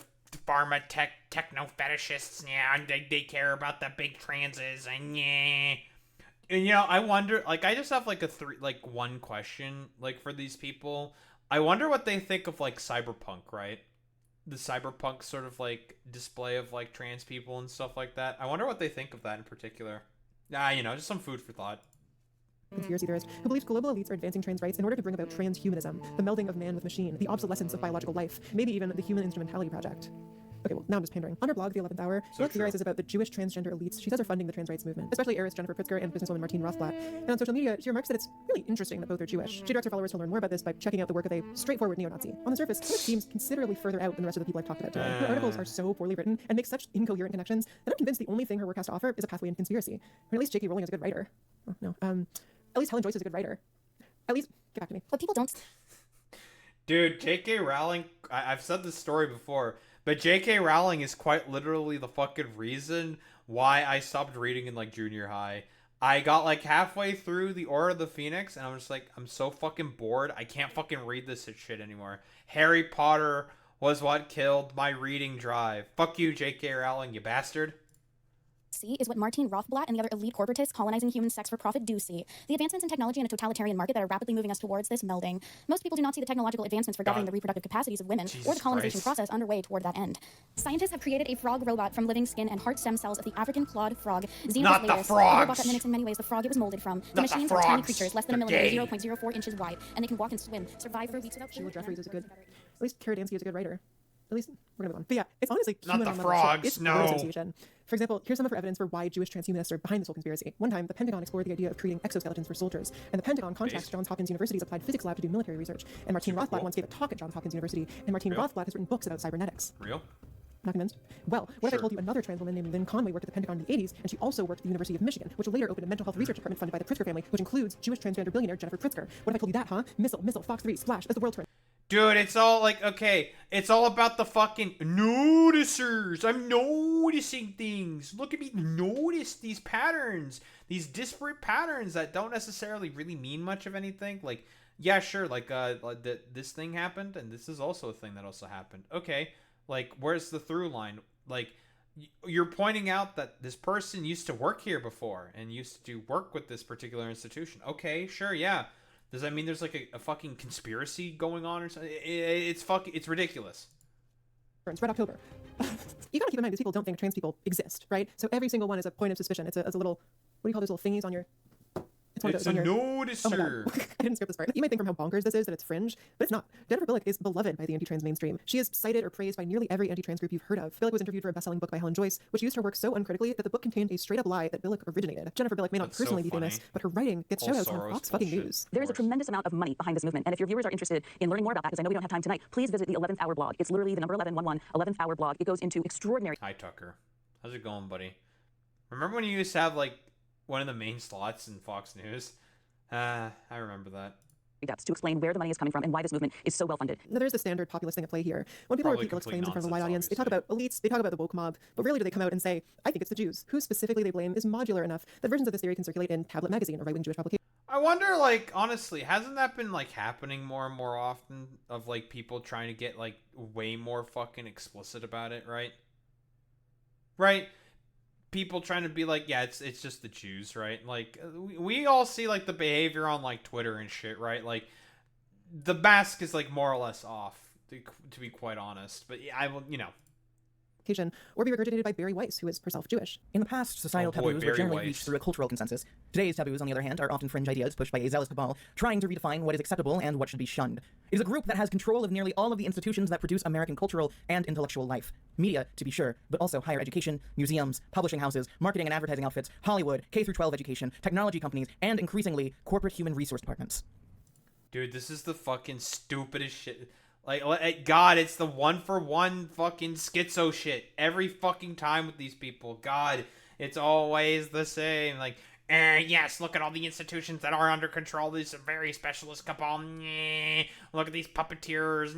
pharma techno fetishists, yeah, they care about the big transes, and yeah. And, you know, I wonder, like, I just have, like, one question, like, for these people. I wonder what they think of, like, cyberpunk, right? The cyberpunk sort of, like, display of, like, trans people and stuff like that. I wonder what they think of that in particular. You know, just some food for thought. Conspiracy theorist who believes global elites are advancing trans rights in order to bring about transhumanism, the melding of man with machine, the obsolescence of biological life, maybe even the human instrumentality project. Okay, well, now I'm just pandering. On her blog, The 11th Hour, Billick theorizes about the Jewish transgender elites she says are funding the trans rights movement, especially heiress Jennifer Pritzker and businesswoman Martine Rothblatt. And on social media, she remarks that it's really interesting that both are Jewish. She directs her followers to learn more about this by checking out the work of a straightforward neo-Nazi. On the surface, Billick seems considerably further out than the rest of the people I've talked about today. Her articles are so poorly written and make such incoherent connections that I'm convinced the only thing her work has to offer is a pathway in conspiracy. Or at least J.K. Rowling is a good writer. Oh, no. At least Helen Joyce is a good writer. At least, get back to me. But people don't... Dude, J.K. Rowling, I've said this story before, but J.K. Rowling is quite literally the fucking reason why I stopped reading in, like, junior high. I got, like, halfway through The Order of the Phoenix, and I was just like, I'm so fucking bored. I can't fucking read this shit anymore. Harry Potter was what killed my reading drive. Fuck you, J.K. Rowling, you bastard. See is what Martine Rothblatt and the other elite corporatists colonizing human sex for profit do see. The advancements in technology in a totalitarian market that are rapidly moving us towards this melding. Most people do not see the technological advancements for governing the reproductive capacities of women or the colonization process underway toward that end. Scientists have created a frog robot from living skin and heart stem cells of the African clawed frog, Not the Xenopus frogs! A robot that mimics in many ways the frog it was molded from. The Not the machines are tiny frogs! creatures, less than a They're millimeter, gay. 0.04 inches wide, and they can walk and swim, survive for weeks without Sheila Jeffries is a good... At least Kara Dansky is a good writer. At least, we're gonna move on. But yeah, it's honestly Not human the on level shit. frogs, It's no. word association. For example, here's some of her evidence for why Jewish transhumanists are behind this whole conspiracy. One time, the Pentagon explored the idea of creating exoskeletons for soldiers, and the Pentagon contacts Johns Hopkins University's Applied Physics Lab to do military research. And Martine Rothblatt once gave a talk at Johns Hopkins University, and Martine Rothblatt has written books about cybernetics. Real? Not convinced? Well, what if I told you another trans woman named Lynn Conway worked at the Pentagon in the 80s, and she also worked at the University of Michigan, which later opened a mental health research department funded by the Pritzker family, which includes Jewish transgender billionaire Jennifer Pritzker. What if I told you that, huh? Missile, Fox 3, Splash, as the world turns. Dude, it's all like, okay, it's all about the fucking noticers. I'm noticing things. Look at me, notice these patterns, these disparate patterns that don't necessarily really mean much of anything. Like, yeah, sure, like, this thing happened, and this is also a thing that also happened. Okay, like, where's the through line? Like, you're pointing out that this person used to work here before and used to work with this particular institution. Okay, sure, yeah. Does that mean there's like a fucking conspiracy going on or something? It's ridiculous. Red October. You gotta keep in mind these people don't think trans people exist, right? So every single one is a point of suspicion. It's a little, what do you call those little thingies on your... It's a noticer. Oh my God. I didn't script this part. You might think from how bonkers this is that it's fringe, but it's not. Jennifer Billick is beloved by the anti-trans mainstream. She is cited or praised by nearly every anti-trans group you've heard of. Billick was interviewed for a best-selling book by Helen Joyce, which used her work so uncritically that the book contained a straight-up lie that Billick originated. Jennifer Billick may not personally be famous, but her writing gets shout-outs on Fox fucking News. There is a tremendous amount of money behind this movement, and if your viewers are interested in learning more about that, because I know we don't have time tonight, please visit the 11th Hour blog. It's literally the number 1111, 11th Hour blog. It goes into extraordinary... Hi, Tucker. How's it going, buddy? Remember when you used to have, like, one of the main slots in Fox News? I remember that. Depths to explain where the money is coming from and why this movement is so well funded. Now, there's the standard populist thing at play here. When people repeat Billick's claims in front of a wide audience, they talk about elites, they talk about the woke mob, but rarely do they come out and say, I think it's the Jews. Who specifically they blame is modular enough that versions of this theory can circulate in Tablet magazine, a right-wing Jewish publication. I wonder, like, honestly, hasn't that been, like, happening more and more often of, like, people trying to get, like, way more fucking explicit about it, right? Right? People trying to be like, yeah, it's just the Jews, right? Like, we all see, like, the behavior on, like, Twitter and shit, right? Like, the mask is, like, more or less off, to be quite honest. But yeah, I will, you know. Or be regurgitated by Barry Weiss, who is herself Jewish. In the past, societal taboos were generally reached through a cultural consensus. Today's taboos, on the other hand, are often fringe ideas pushed by a zealous cabal trying to redefine what is acceptable and what should be shunned. It is a group that has control of nearly all of the institutions that produce American cultural and intellectual life. Media, to be sure, but also higher education, museums, publishing houses, marketing and advertising outfits, Hollywood, K-12 education, technology companies, and increasingly, corporate human resource departments. Dude, this is the fucking stupidest shit. Like, God, it's the one-for-one fucking schizo shit. Every fucking time with these people. God, it's always the same. Like, yes, look at all the institutions that are under control. These very specialist cabal. Look at these puppeteers.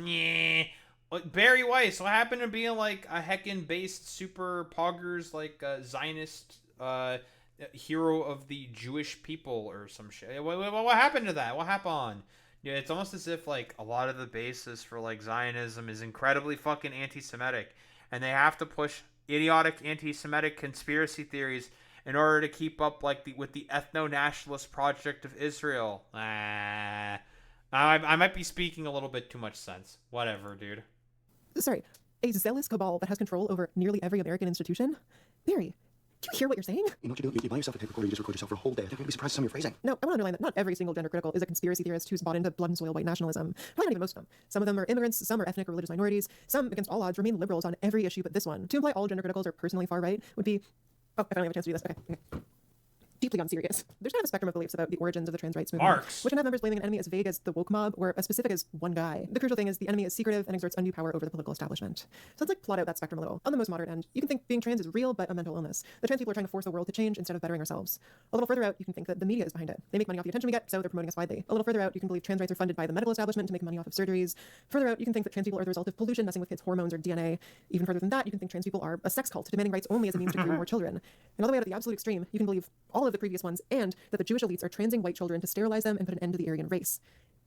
Barry Weiss, what happened to being, like, a heckin'-based super poggers, like, Zionist, hero of the Jewish people or some shit? What happened to that? What happened? Yeah, it's almost as if, like, a lot of the basis for, like, Zionism is incredibly fucking anti-Semitic, and they have to push idiotic anti-Semitic conspiracy theories in order to keep up, like, with the ethno-nationalist project of Israel. I might be speaking a little bit too much sense. Whatever, dude. Sorry, a zealous cabal that has control over nearly every American institution? Barry, do you hear what you're saying? You know what you do? You buy yourself a tape recorder, you just record yourself for a whole day. I think you're going to be surprised at some of your phrasing. No, I want to underline that not every single gender critical is a conspiracy theorist who's bought into blood and soil white nationalism. Probably not even most of them. Some of them are immigrants, some are ethnic or religious minorities, some, against all odds, remain liberals on every issue but this one. To imply all gender criticals are personally far right would be... Oh, I finally have a chance to do this. Okay. Deeply unserious. There's kind of a spectrum of beliefs about the origins of the trans rights movement, which can have members blaming an enemy as vague as the woke mob or as specific as one guy. The crucial thing is the enemy is secretive and exerts undue power over the political establishment. So let's plot out that spectrum a little. On the most moderate end, you can think being trans is real but a mental illness. The trans people are trying to force the world to change instead of bettering ourselves. A little further out, you can think that the media is behind it. They make money off the attention we get, so they're promoting us widely. A little further out, you can believe trans rights are funded by the medical establishment to make money off of surgeries. Further out, you can think that trans people are the result of pollution messing with kids' hormones or DNA. Even further than that, you can think trans people are a sex cult demanding rights only as a means to create more children. And all the way out at the absolute extreme, you can believe all of the previous ones and that the Jewish elites are transing white children to sterilize them and put an end to the Aryan race.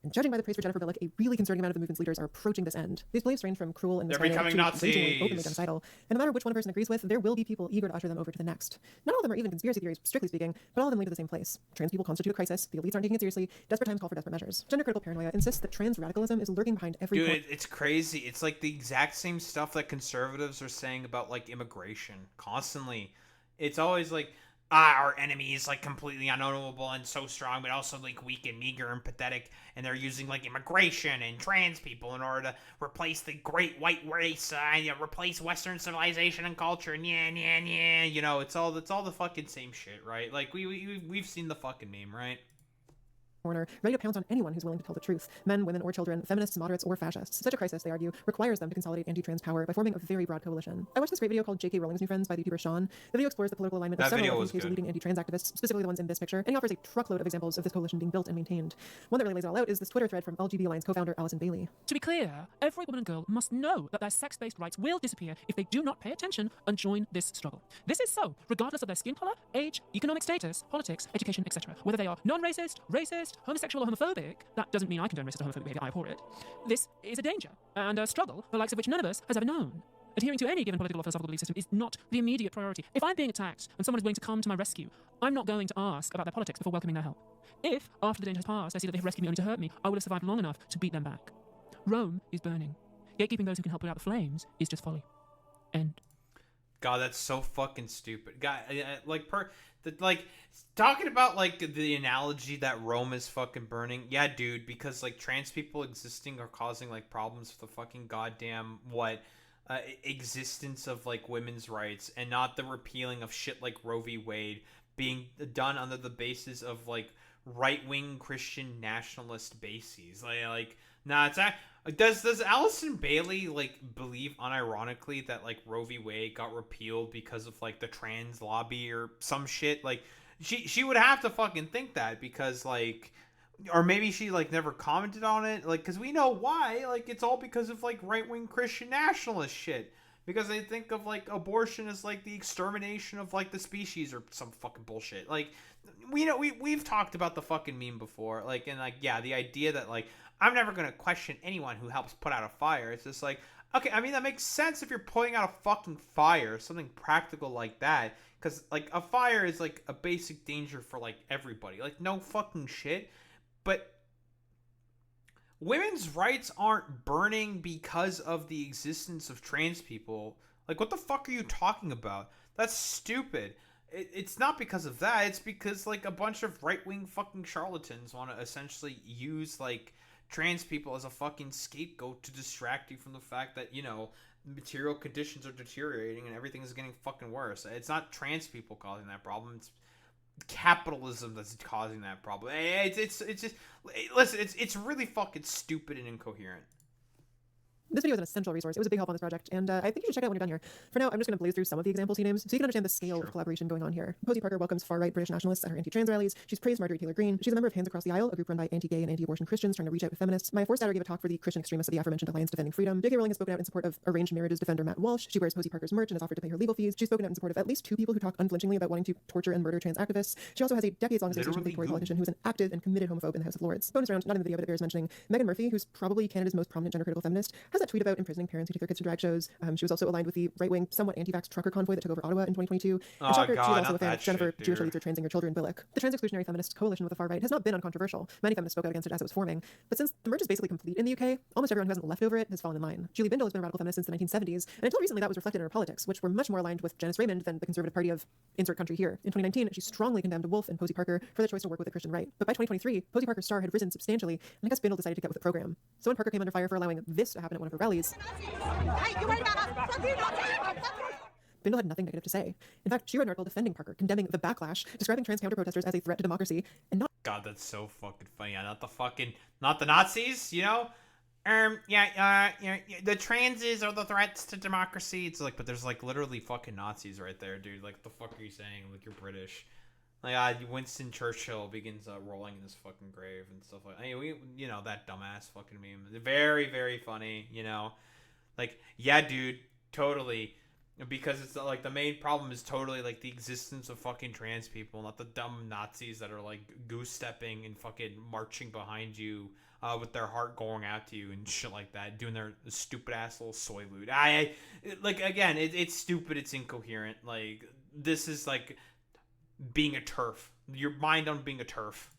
And judging by the praise for Jennifer Billick, a really concerning amount of the movement's leaders are approaching this end. These beliefs range from cruel and misguided to ragingly openly genocidal. And no matter which one a person agrees with, there will be people eager to usher them over to the next. Not all of them are even conspiracy theories, strictly speaking, but all of them lead to the same place. Trans people constitute a crisis, the elites aren't taking it seriously, desperate times call for desperate measures. Gender critical paranoia insists that trans radicalism is lurking behind every... Dude, it's crazy. It's like the exact same stuff that conservatives are saying about, like, immigration. Constantly. It's always like... our enemy is, like, completely unknowable and so strong, but also, like, weak and meager and pathetic, and they're using, like, immigration and trans people in order to replace the great white race, and replace Western civilization and culture, and you know, it's all the fucking same shit, right? Like, we've seen the fucking meme, right? Corner, ready to pounce on anyone who's willing to tell the truth. Men, women, or children, feminists, moderates, or fascists. Such a crisis, they argue, requires them to consolidate anti-trans power by forming a very broad coalition. I watched this great video called J.K. Rowling's New Friends by the YouTuber Sean. The video explores the political alignment of several of the leading anti-trans activists, specifically the ones in this picture, and he offers a truckload of examples of this coalition being built and maintained. One that really lays it all out is this Twitter thread from LGBT Alliance co-founder Alison Bailey. To be clear, every woman and girl must know that their sex-based rights will disappear if they do not pay attention and join this struggle. This is so, regardless of their skin color, age, economic status, politics, education, etc. Whether they are non-racist, racist, homosexual, or homophobic, that doesn't mean I condone racist or homophobic behavior, I abhor it. This is a danger, and a struggle the likes of which none of us has ever known. adhering to any given political or philosophical belief system is not the immediate priority. If I'm being attacked and someone is willing to come to my rescue, I'm not going to ask about their politics before welcoming their help. If, after the danger has passed, I see that they have rescued me only to hurt me, I will have survived long enough to beat them back. Rome is burning. Gatekeeping those who can help put out the flames is just folly. End. God, that's so fucking stupid. God, talking about like the analogy that Rome is fucking burning. Yeah, dude, because like trans people existing are causing like problems for the fucking goddamn existence of like women's rights, and not the repealing of shit like Roe v. Wade being done under the basis of like right-wing Christian nationalist bases. Does Allison Bailey like believe unironically that like Roe v. Wade got repealed because of like the trans lobby or some shit? Like she would have to fucking think that, because like, or maybe she like never commented on it, like, because we know why. Like, it's all because of like right-wing Christian nationalist shit, because they think of like abortion as like the extermination of like the species or some fucking bullshit. Like, we've talked about the fucking meme before, like, and like, yeah, the idea that like I'm never gonna question anyone who helps put out a fire. It's just like, okay, I mean, that makes sense if you're putting out a fucking fire, something practical like that, because like a fire is like a basic danger for like everybody, like no fucking shit. But women's rights aren't burning because of the existence of trans people. Like, what the fuck are you talking about? That's stupid. It's not because of that. It's because like a bunch of right-wing fucking charlatans want to essentially use like trans people as a fucking scapegoat to distract you from the fact that, you know, material conditions are deteriorating and everything is getting fucking worse. It's not trans people causing that problem. It's capitalism that's causing that problem. It's just, listen, it's really fucking stupid and incoherent. This video is an essential resource. It was a big help on this project, and I think you should check it out when you're done here. For now, I'm just going to blaze through some of the examples he names so you can understand the scale of collaboration going on here. Posie Parker welcomes far-right British nationalists at her anti-trans rallies. She's praised Marjorie Taylor Greene. She's a member of Hands Across the Aisle, a group run by anti-gay and anti-abortion Christians trying to reach out with feminists. My forced daughter gave a talk for the Christian extremists of the aforementioned Alliance Defending Freedom. J.K. Rowling has spoken out in support of arranged marriages defender Matt Walsh. She wears Posie Parker's merch and has offered to pay her legal fees. She's spoken out in support of at least 2 people who talk unflinchingly about wanting to torture and murder trans activists. She also has a decades-long association with a Tory politician who is an active and committed homophobe in the House of Lords. Bonus round, not in the video, but it bears mentioning, Meghan Murphy, who's probably Canada's most prominent gender-critical feminist, has that tweet about imprisoning parents who take their kids to drag shows. She was also aligned with the right-wing, somewhat anti-vax trucker convoy that took over Ottawa in 2022. And shocker, she's also a fan of Jennifer, Jewish leads are transing your children, Billick. The trans exclusionary feminist coalition with the far right has not been uncontroversial. Many feminists spoke out against it as it was forming. But since the merge is basically complete in the UK, almost everyone who hasn't left over it has fallen in line. Julie Bindel has been a radical feminist since the 1970s, and until recently that was reflected in her politics, which were much more aligned with Janice Raymond than the Conservative Party of insert country here. In 2019, she strongly condemned Wolf and Posie Parker for their choice to work with the Christian right. But by 2023, Posie Parker's star had risen substantially, and I guess Bindel decided to get with the program. So when Parker came under fire for allowing this to happen at one of her rallies, Bindel had nothing negative to say. In fact, she wrote an article defending Parker, condemning the backlash, describing trans counter-protesters as a threat to democracy, and not— God, that's so fucking funny. Yeah, not the Nazis, you know? The transes are the threats to democracy. It's like, but there's like literally fucking Nazis right there, dude. Like, what the fuck are you saying? Like, you're British. Like, Winston Churchill begins rolling in his fucking grave and stuff like that. I mean, you know, that dumbass fucking meme. Very, very funny, you know? Like, yeah, dude, totally. Because it's like the main problem is totally like the existence of fucking trans people, not the dumb Nazis that are like goose stepping and fucking marching behind you with their heart going out to you and shit like that, doing their stupid ass little soy loot. Again, it's stupid, it's incoherent. Like, this is like being a TERF. Your mind on being a TERF.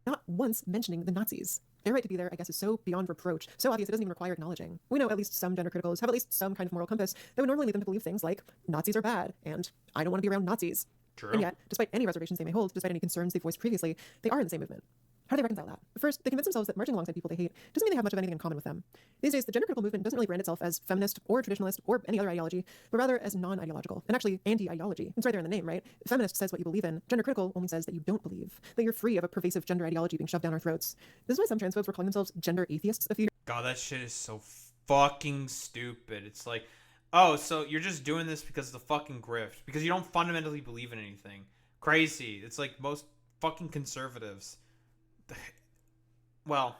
Not once mentioning the Nazis. Their right to be there, I guess, is so beyond reproach, so obvious it doesn't even require acknowledging. We know at least some gender criticals have at least some kind of moral compass that would normally lead them to believe things like Nazis are bad, and I don't want to be around Nazis. True. And yet, despite any reservations they may hold, despite any concerns they voiced previously, they are in the same movement. How do they reconcile that? First, they convince themselves that marching alongside people they hate doesn't mean they have much of anything in common with them. These days, the gender critical movement doesn't really brand itself as feminist or traditionalist or any other ideology, but rather as non-ideological, and actually anti-ideology. It's right there in the name, right? Feminist says what you believe in. Gender critical only says that you don't believe, that you're free of a pervasive gender ideology being shoved down our throats. This is why some transphobes were calling themselves gender atheists a few years. God, that shit is so fucking stupid. It's like, oh, so you're just doing this because of the fucking grift, because you don't fundamentally believe in anything. Crazy. It's like most fucking conservatives. Well,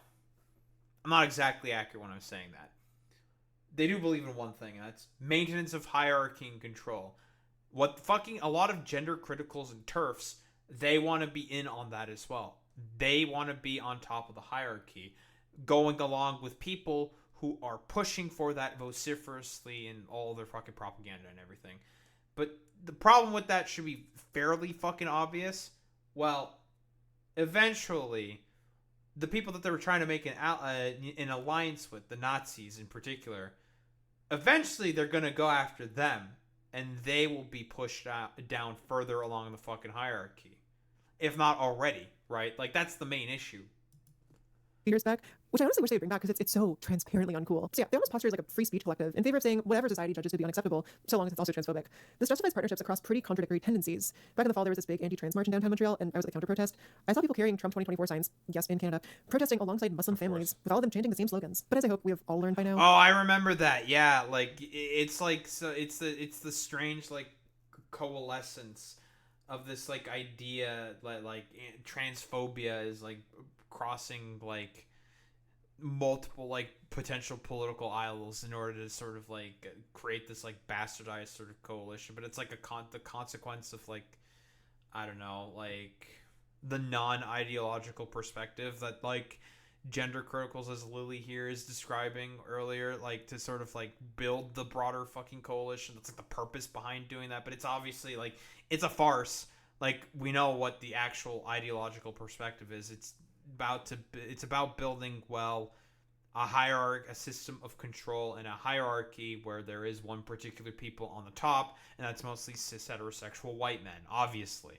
I'm not exactly accurate when I'm saying that. They do believe in one thing, and that's maintenance of hierarchy and control. What fucking a lot of gender criticals and TERFs, they want to be in on that as well. They want to be on top of the hierarchy, going along with people who are pushing for that vociferously in all their fucking propaganda and everything. But the problem with that should be fairly fucking obvious. Well, eventually, the people that they were trying to make an alliance with, the Nazis in particular, eventually they're going to go after them, and they will be pushed down further along the fucking hierarchy. If not already, right? Like, that's the main issue. Years back, which I honestly wish they would bring back because it's so transparently uncool. So yeah, they almost posture as like a free speech collective in favor of saying whatever society judges to be unacceptable, so long as it's also transphobic. This justifies partnerships across pretty contradictory tendencies. Back in the fall, there was this big anti-trans march in downtown Montreal, and I was at the counter-protest. I saw people carrying Trump 2024 signs, yes, in Canada, protesting alongside Muslim families, with all of them chanting the same slogans. But as I hope we have all learned by now. Oh, I remember that. Yeah, like it's like so it's the strange like coalescence of this like idea like transphobia is like crossing like multiple like potential political aisles in order to sort of like create this like bastardized sort of coalition, but it's like the consequence of like, I don't know, like the non-ideological perspective that like gender criticals, as Lily here is describing earlier, like to sort of like build the broader fucking coalition. That's like the purpose behind doing that, but it's obviously like it's a farce. Like we know what the actual ideological perspective is. It's about building a system of control and a hierarchy where there is one particular people on the top, and that's mostly cis heterosexual white men, obviously.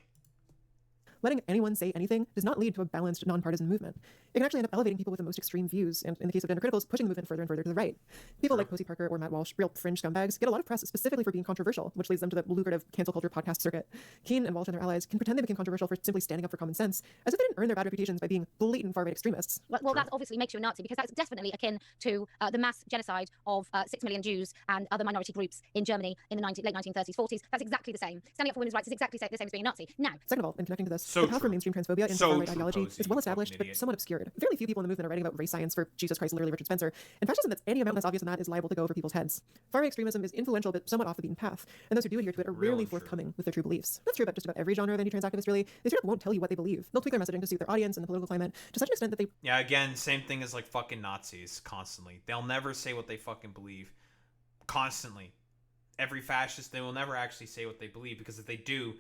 Letting anyone say anything does not lead to a balanced, nonpartisan movement. It can actually end up elevating people with the most extreme views, and in the case of gender criticals, pushing the movement further and further to the right. People like Posie Parker or Matt Walsh, real fringe scumbags, get a lot of press specifically for being controversial, which leads them to the lucrative cancel culture podcast circuit. Keane and Walsh and their allies can pretend they became controversial for simply standing up for common sense, as if they didn't earn their bad reputations by being blatant far-right extremists. Well, that obviously makes you a Nazi, because that's definitely akin to the mass genocide of 6 million Jews and other minority groups in Germany in the late 1930s, 40s. That's exactly the same. Standing up for women's rights is exactly the same as being a Nazi. Now, second of all, in connecting to this, the path from mainstream transphobia into far-right ideology is well established, but somewhat obscured. Fairly few people in the movement are writing about race science for Jesus Christ, literally Richard Spencer, and fascism that's any amount less obvious than that is liable to go over people's heads. Far-right extremism is influential but somewhat off the beaten path, and those who do adhere to it are rarely forthcoming with their true beliefs. That's true about just about every genre of anti-trans activists, really. They straight up won't tell you what they believe. They'll tweak their messaging to suit their audience and the political climate to such an extent that they... Yeah, again, same thing as like fucking Nazis, constantly. They'll never say what they fucking believe. Constantly. Every fascist, they will never actually say what they believe, because if they do,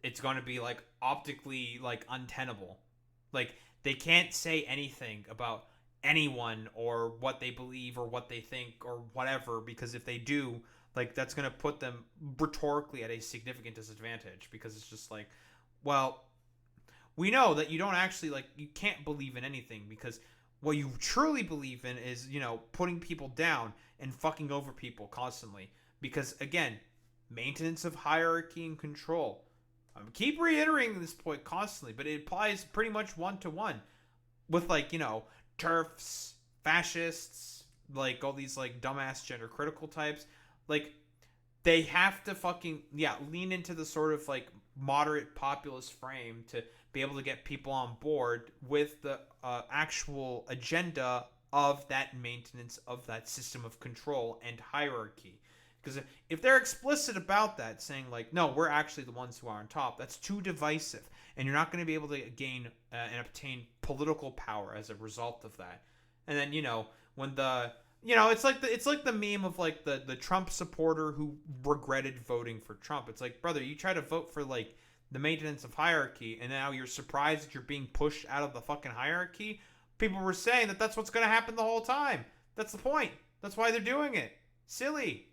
it's going to be like optically like untenable. Like they can't say anything about anyone or what they believe or what they think or whatever, because if they do, like that's going to put them rhetorically at a significant disadvantage, because it's just like, well, we know that you don't actually like, you can't believe in anything, because what you truly believe in is, you know, putting people down and fucking over people constantly, because again, maintenance of hierarchy and control. I keep reiterating this point constantly, but it applies pretty much one-to-one with like, you know, TERFs, fascists, like all these like dumbass gender critical types. Like they have to fucking, lean into the sort of like moderate populist frame to be able to get people on board with the actual agenda of that maintenance of that system of control and hierarchy. Because if they're explicit about that, saying like, no, we're actually the ones who are on top, that's too divisive, and you're not going to be able to gain and obtain political power as a result of that. And then, you know, when the, you know, it's like the meme of like the Trump supporter who regretted voting for Trump. It's like, brother, you try to vote for like the maintenance of hierarchy, and now you're surprised that you're being pushed out of the fucking hierarchy. People were saying that that's what's going to happen the whole time. That's the point. That's why they're doing it. Silly.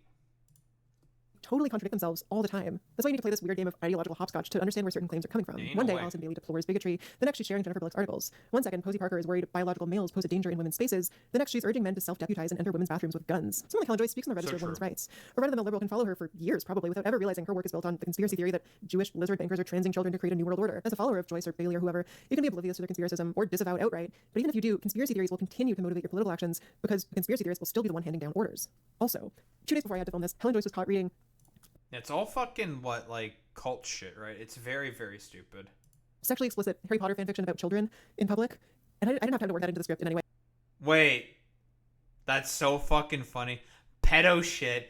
Totally contradict themselves all the time. That's why you need to play this weird game of ideological hopscotch to understand where certain claims are coming from. One day, Alison Bailey deplores bigotry. The next, she's sharing Jennifer Billick's articles. One second, Posie Parker is worried biological males pose a danger in women's spaces. The next, she's urging men to self-deputize and enter women's bathrooms with guns. Someone like Helen Joyce speaks on the register of women's rights. A run-of-the-mill liberal can follow her for years, probably, without ever realizing her work is built on the conspiracy theory that Jewish lizard bankers are transing children to create a new world order. As a follower of Joyce or Bailey or whoever, you can be oblivious to their conspiracism or disavow outright. But even if you do, conspiracy theories will continue to motivate your political actions, because the conspiracy theorists will still be the one handing down orders. Also, 2 days before I had to film this, Helen Joyce was caught reading... It's all fucking cult shit, right? It's very, very stupid. Sexually explicit Harry Potter fanfiction about children in public, and I didn't have time to work that into the script in any way. Wait, that's so fucking funny. Pedo shit.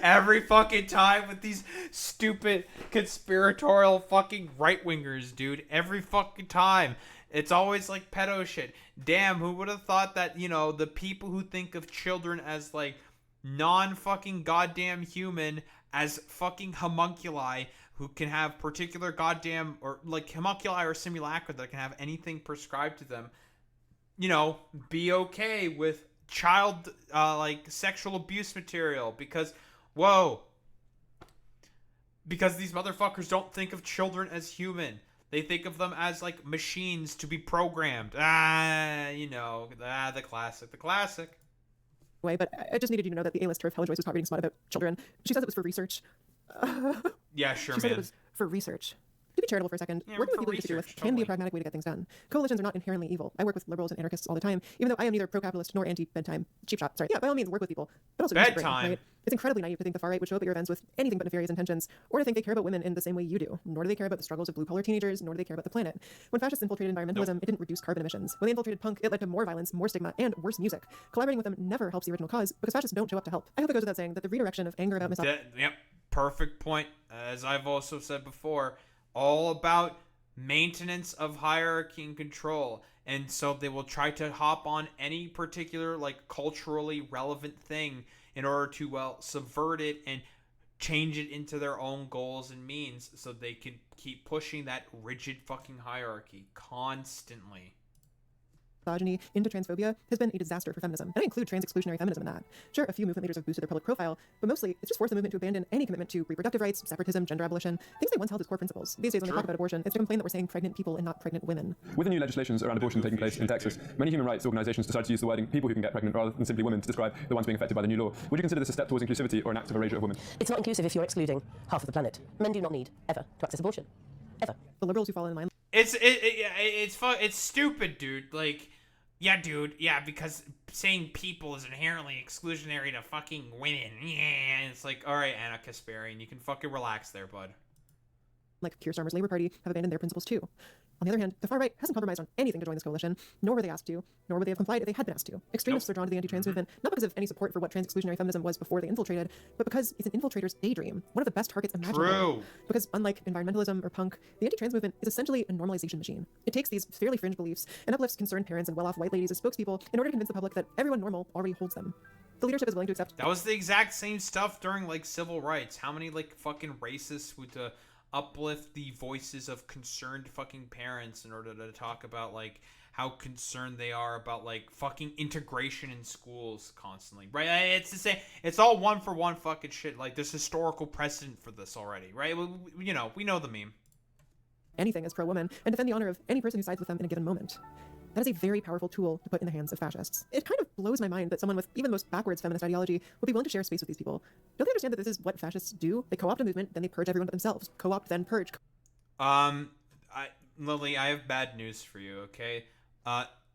Every fucking time with these stupid conspiratorial fucking right-wingers, dude. Every fucking time. It's always like pedo shit. Damn, who would have thought that, you know, the people who think of children as like non-fucking goddamn human, as fucking homunculi who can have particular goddamn, or like homunculi or simulacra that can have anything prescribed to them, you know, be okay with child like sexual abuse material because these motherfuckers don't think of children as human. They think of them as like machines to be programmed. The classic. But I just needed you to know that the A-list TERF Helen Joyce was not reading smut about children. She says it was for research. Yeah, sure, she man. said it was for research. To be charitable for a second, working with people you disagree with can be a pragmatic way to get things done. Coalitions are not inherently evil. I work with liberals and anarchists all the time, even though I am neither pro-capitalist nor anti-bedtime. Cheap shot. Sorry. Yeah, by all means, work with people. But also disagree, bedtime. right? It's incredibly naive to think the far right would show up at your events with anything but nefarious intentions, or to think they care about women in the same way you do. Nor do they care about the struggles of blue-collar teenagers, nor do they care about the planet. When fascists infiltrated environmentalism, it didn't reduce carbon emissions. When they infiltrated punk, it led to more violence, more stigma, and worse music. Collaborating with them never helps the original cause, because fascists don't show up to help. I hope it goes without saying that the redirection of anger about misogyny. Yep, perfect point. As I've also said before, all about maintenance of hierarchy and control. And so they will try to hop on any particular like culturally relevant thing in order to, well, subvert it and change it into their own goals and means so they can keep pushing that rigid fucking hierarchy constantly. Misogyny into transphobia has been a disaster for feminism, and I include trans-exclusionary feminism in that. Sure, a few movement leaders have boosted their public profile, but mostly it's just forced the movement to abandon any commitment to reproductive rights, separatism, gender abolition, things they once held as core principles. These days, when they talk about abortion, it's to complain that we're saying pregnant people and not pregnant women. With the new legislations around abortion taking place in Texas, many human rights organizations decided to use the wording people who can get pregnant rather than simply women to describe the ones being affected by the new law. Would you consider this a step towards inclusivity or an act of erasure of women? It's not inclusive if you're excluding half of the planet. Men do not need, ever, to access abortion. Ever. The liberals who fall in line. It's stupid, dude. Like, yeah, dude. Yeah, because saying people is inherently exclusionary to fucking women. Yeah, it's like, all right, Anna Kasparian, you can fucking relax there, bud. Like Keir Starmer's Labour Party have abandoned their principles too. On the other hand, the far right hasn't compromised on anything to join this coalition, nor were they asked to, nor would they have complied if they had been asked to. Extremists are drawn to the anti-trans movement, not because of any support for what trans-exclusionary feminism was before they infiltrated, but because it's an infiltrator's daydream, one of the best targets imaginable. True. Because unlike environmentalism or punk, the anti-trans movement is essentially a normalization machine. It takes these fairly fringe beliefs and uplifts concerned parents and well-off white ladies as spokespeople in order to convince the public that everyone normal already holds them. The leadership is willing to accept. That was the exact same stuff during like civil rights. How many like fucking racists would uplift the voices of concerned fucking parents in order to talk about like how concerned they are about like fucking integration in schools constantly, right? It's the same. It's all one for one fucking shit. Like there's historical precedent for this already, right? We know the meme. Anything as pro-woman and defend the honor of any person who sides with them in a given moment. That is a very powerful tool to put in the hands of fascists. It kind of blows my mind that someone with even the most backwards feminist ideology would be willing to share space with these people. Don't they understand that this is what fascists do? They co-opt a movement, then they purge everyone but themselves. Co-opt, then purge. Lily, I have bad news for you, okay?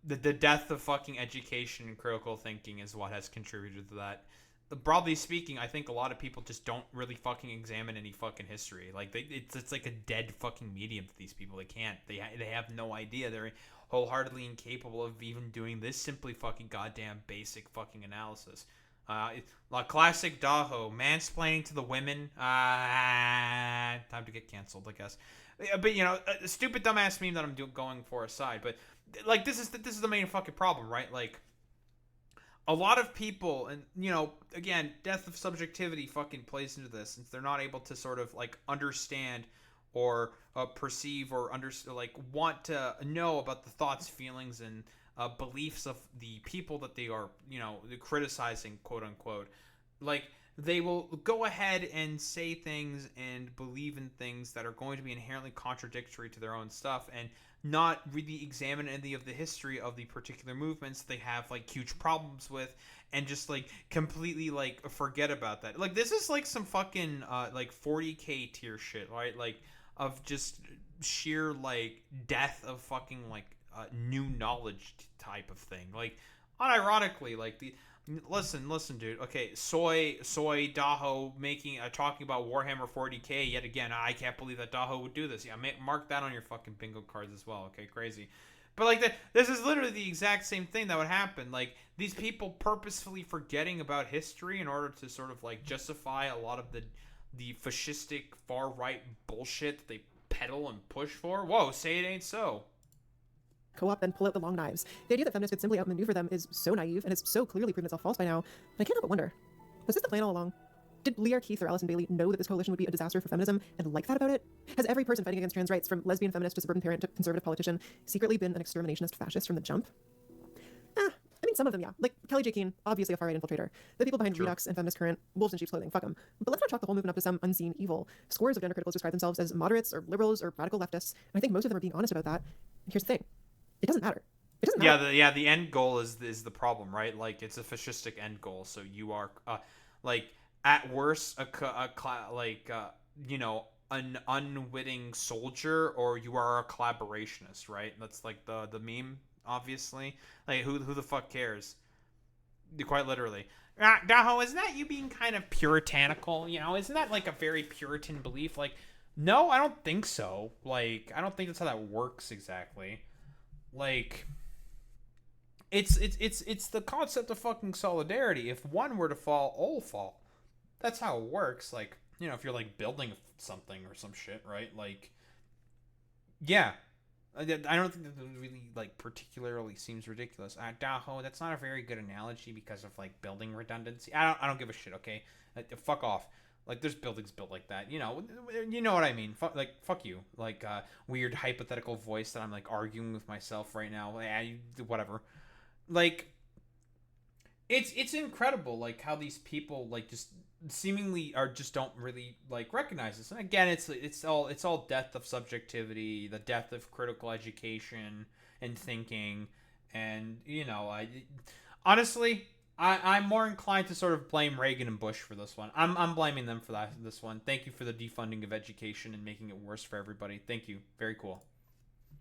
The death of fucking education and critical thinking is what has contributed to that. Broadly speaking, I think a lot of people just don't really fucking examine any fucking history. Like it's like a dead fucking medium to these people. They can't. They have no idea. They're wholeheartedly incapable of even doing this simply fucking goddamn basic fucking analysis. La classic Daho, mansplaining to the women. Time to get canceled, I guess. But you know, a stupid dumbass meme that I'm going for aside. But like this is the main fucking problem, right? Like a lot of people, and you know, again, death of subjectivity fucking plays into this, since they're not able to sort of like understand or perceive or want to know about the thoughts, feelings, and beliefs of the people that they are, you know, criticizing, quote unquote. Like they will go ahead and say things and believe in things that are going to be inherently contradictory to their own stuff, and not really examine any of the history of the particular movements they have like huge problems with, and just like completely like forget about that. Like this is like some fucking like 40K tier shit, right? Like of just sheer like death of fucking like new knowledge type of thing. Like unironically, like the listen dude, okay, soy Daho making talking about Warhammer 40K yet again. I can't believe that Daho would do this. Yeah, mark that on your fucking bingo cards as well. Okay, crazy. But like this is literally the exact same thing that would happen. Like these people purposefully forgetting about history in order to sort of like justify a lot of the fascistic far right bullshit that they peddle and push for. Whoa, say it ain't so. co-op, then pull out the long knives. The idea that feminists could simply outmaneuver them is so naive and has so clearly proven itself false by now, but I can't help but wonder, was this the plan all along? Did Lear Keith or Alison Bailey know that this coalition would be a disaster for feminism and like that about it? Has every person fighting against trans rights, from lesbian feminist to suburban parent to conservative politician, secretly been an exterminationist fascist from the jump? I mean, some of them, yeah. Like Kelly J. Keane, obviously a far-right infiltrator. The people behind Redux and Feminist Current, wolves in sheep's clothing, fuck them. But let's not chalk the whole movement up to some unseen evil. Scores of gender criticals describe themselves as moderates or liberals or radical leftists, and I think most of them are being honest about that. And here's the thing. It doesn't matter. It doesn't matter. The end goal is the problem, right? Like, it's a fascistic end goal, so you are, like, at worst, an unwitting soldier, or you are a collaborationist, right? That's like the meme, obviously. Like, who the fuck cares? Quite literally. Daho, isn't that you being kind of puritanical? You know, isn't that like a very Puritan belief? Like, no, I don't think so. Like, I don't think that's how that works exactly. Like, it's the concept of fucking solidarity. If one were to fall, all fall. That's how it works. Like, you know, if you're like building something or some shit, right? Like, yeah. I don't think that really like particularly seems ridiculous. Daho, that's not a very good analogy because of like building redundancy. I don't give a shit. Okay, fuck off. Like, there's buildings built like that. You know what I mean. Fuck you. Like, weird hypothetical voice that I'm like arguing with myself right now. Whatever. Like, it's incredible. Like how these people like just seemingly don't really like recognize this. And again, it's all death of subjectivity, the death of critical education and thinking. And honestly, I'm more inclined to sort of blame Reagan and Bush for this one. I'm blaming them for this one. Thank you for the defunding of education and making it worse for everybody. Thank you. Very cool.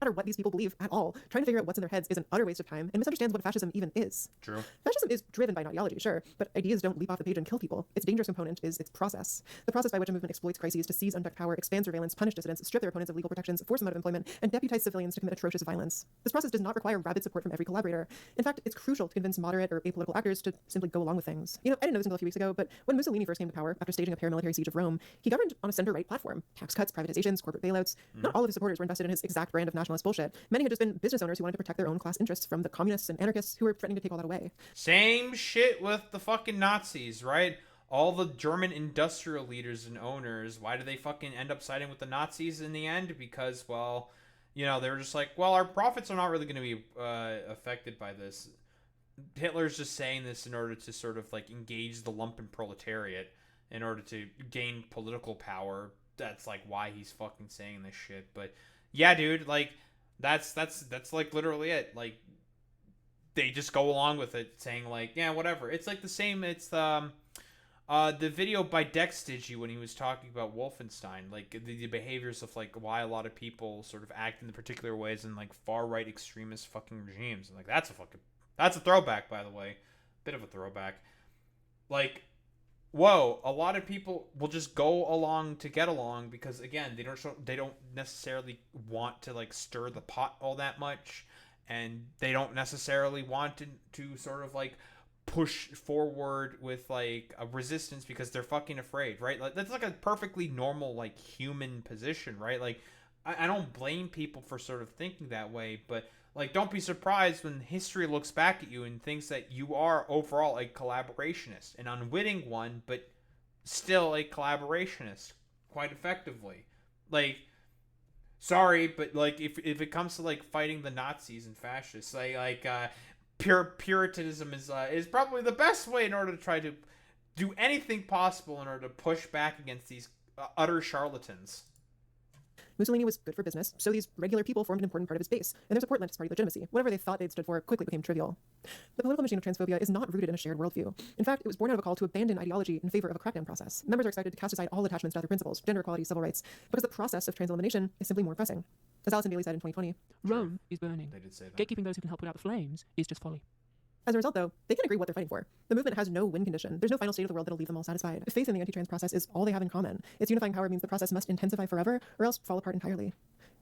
No matter what these people believe at all, trying to figure out what's in their heads is an utter waste of time and misunderstands what fascism even is. True. Fascism is driven by an ideology, sure, but ideas don't leap off the page and kill people. Its dangerous component is its process. The process by which a movement exploits crises to seize unchecked power, expand surveillance, punish dissidents, strip their opponents of legal protections, force them out of employment, and deputize civilians to commit atrocious violence. This process does not require rabid support from every collaborator. In fact, it's crucial to convince moderate or apolitical actors to simply go along with things. I didn't know this until a few weeks ago, but when Mussolini first came to power after staging a paramilitary siege of Rome, he governed on a center-right platform. Tax cuts, privatizations, corporate bailouts. Not all of his supporters were invested in his exact brand of nationalist bullshit. Many had just been business owners who wanted to protect their own class interests from the communists and anarchists who were threatening to take all that away. Same shit with the fucking Nazis, right? All the German industrial leaders and owners, why do they fucking end up siding with the Nazis in the end? Because, well, they were just like, well, our profits are not really going to be affected by this. Hitler's just saying this in order to sort of like engage the lumpen proletariat in order to gain political power. That's like why he's fucking saying this shit. But yeah, dude, like that's like literally it. Like they just go along with it, saying like, yeah, whatever. It's like the same. It's the video by Dextigi when he was talking about Wolfenstein, like the behaviors of like why a lot of people sort of act in the particular ways in like far right extremist fucking regimes. And like that's a throwback, by the way, bit of a throwback. Like, whoa, a lot of people will just go along to get along because again they don't necessarily want to like stir the pot all that much, and they don't necessarily want to sort of like push forward with like a resistance because they're fucking afraid, right? Like that's like a perfectly normal like human position, right? Like I don't blame people for sort of thinking that way, but like don't be surprised when history looks back at you and thinks that you are overall a collaborationist, an unwitting one, but still a collaborationist quite effectively. Like, sorry, but like if it comes to like fighting the Nazis and fascists, like Puritanism is probably the best way in order to try to do anything possible in order to push back against these utter charlatans. Mussolini was good for business, so these regular people formed an important part of his base, and their support lent his party legitimacy. Whatever they thought they'd stood for quickly became trivial. The political machine of transphobia is not rooted in a shared worldview. In fact, it was born out of a call to abandon ideology in favor of a crackdown process. Members are expected to cast aside all attachments to other principles, gender equality, civil rights, because the process of trans elimination is simply more pressing. As Alison Bailey said in 2020, Rome is burning. They did say that. Gatekeeping those who can help put out the flames is just folly. As a result, though, they can agree what they're fighting for. The movement has no win condition. There's no final state of the world that'll leave them all satisfied. Faith in the anti-trans process is all they have in common. Its unifying power means the process must intensify forever or else fall apart entirely.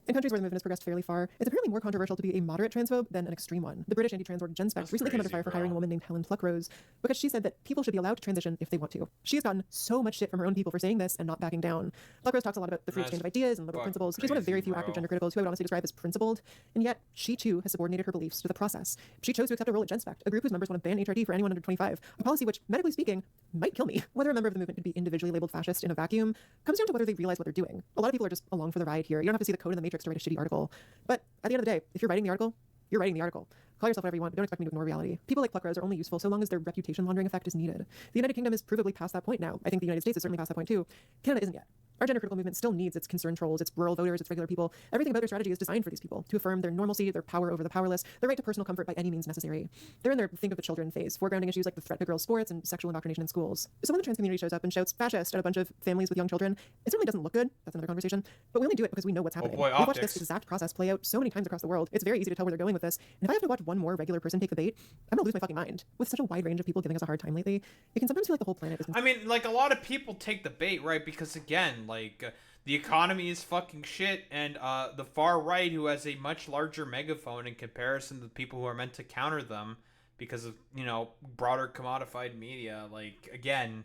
In countries where the movement has progressed fairly far, it's apparently more controversial to be a moderate transphobe than an extreme one. The British anti-trans org GenSpec recently came under fire for hiring a woman named Helen Pluckrose because she said that people should be allowed to transition if they want to. She has gotten so much shit from her own people for saying this and not backing down. Pluckrose talks a lot about the free exchange of ideas and liberal principles. She's one of very few active gender criticals who I would honestly describe as principled, and yet she too has subordinated her beliefs to the process. She chose to accept a role at GenSpec, a group whose members want to ban HRT for anyone under 25, a policy which, medically speaking, might kill me. Whether a member of the movement could be individually labeled fascist in a vacuum comes down to whether they realize what they're doing. A lot of people are just along for the ride here. You don't have to see the code in the Matrix to write a shitty article. But at the end of the day, if you're writing the article, you're writing the article. Call yourself whatever you want, but don't expect me to ignore reality. People like Pluckrose are only useful so long as their reputation laundering effect is needed. The United Kingdom is provably past that point now. I think the United States is certainly past that point too. Canada isn't yet. Our gender critical movement still needs its concerned trolls, its rural voters, its regular people. Everything about their strategy is designed for these people, to affirm their normalcy, their power over the powerless, their right to personal comfort by any means necessary. They're in their think of the children phase, foregrounding issues like the threat to girls' sports and sexual indoctrination in schools. So when the trans community shows up and shouts fascist at a bunch of families with young children, it certainly doesn't look good. That's another conversation. But we only do it because we know what's happening. We've watched this exact process play out so many times across the world. It's very easy to tell where they're going with this. And if I have to watch one more regular person take the bait, I'm gonna lose my fucking mind. With such a wide range of people giving us a hard time lately, it can sometimes feel like the whole planet is. I mean, like, a lot of people take the bait, right? Because again, like, the economy is fucking shit, and the far right, who has a much larger megaphone in comparison to the people who are meant to counter them because of, you know, broader commodified media, like, again,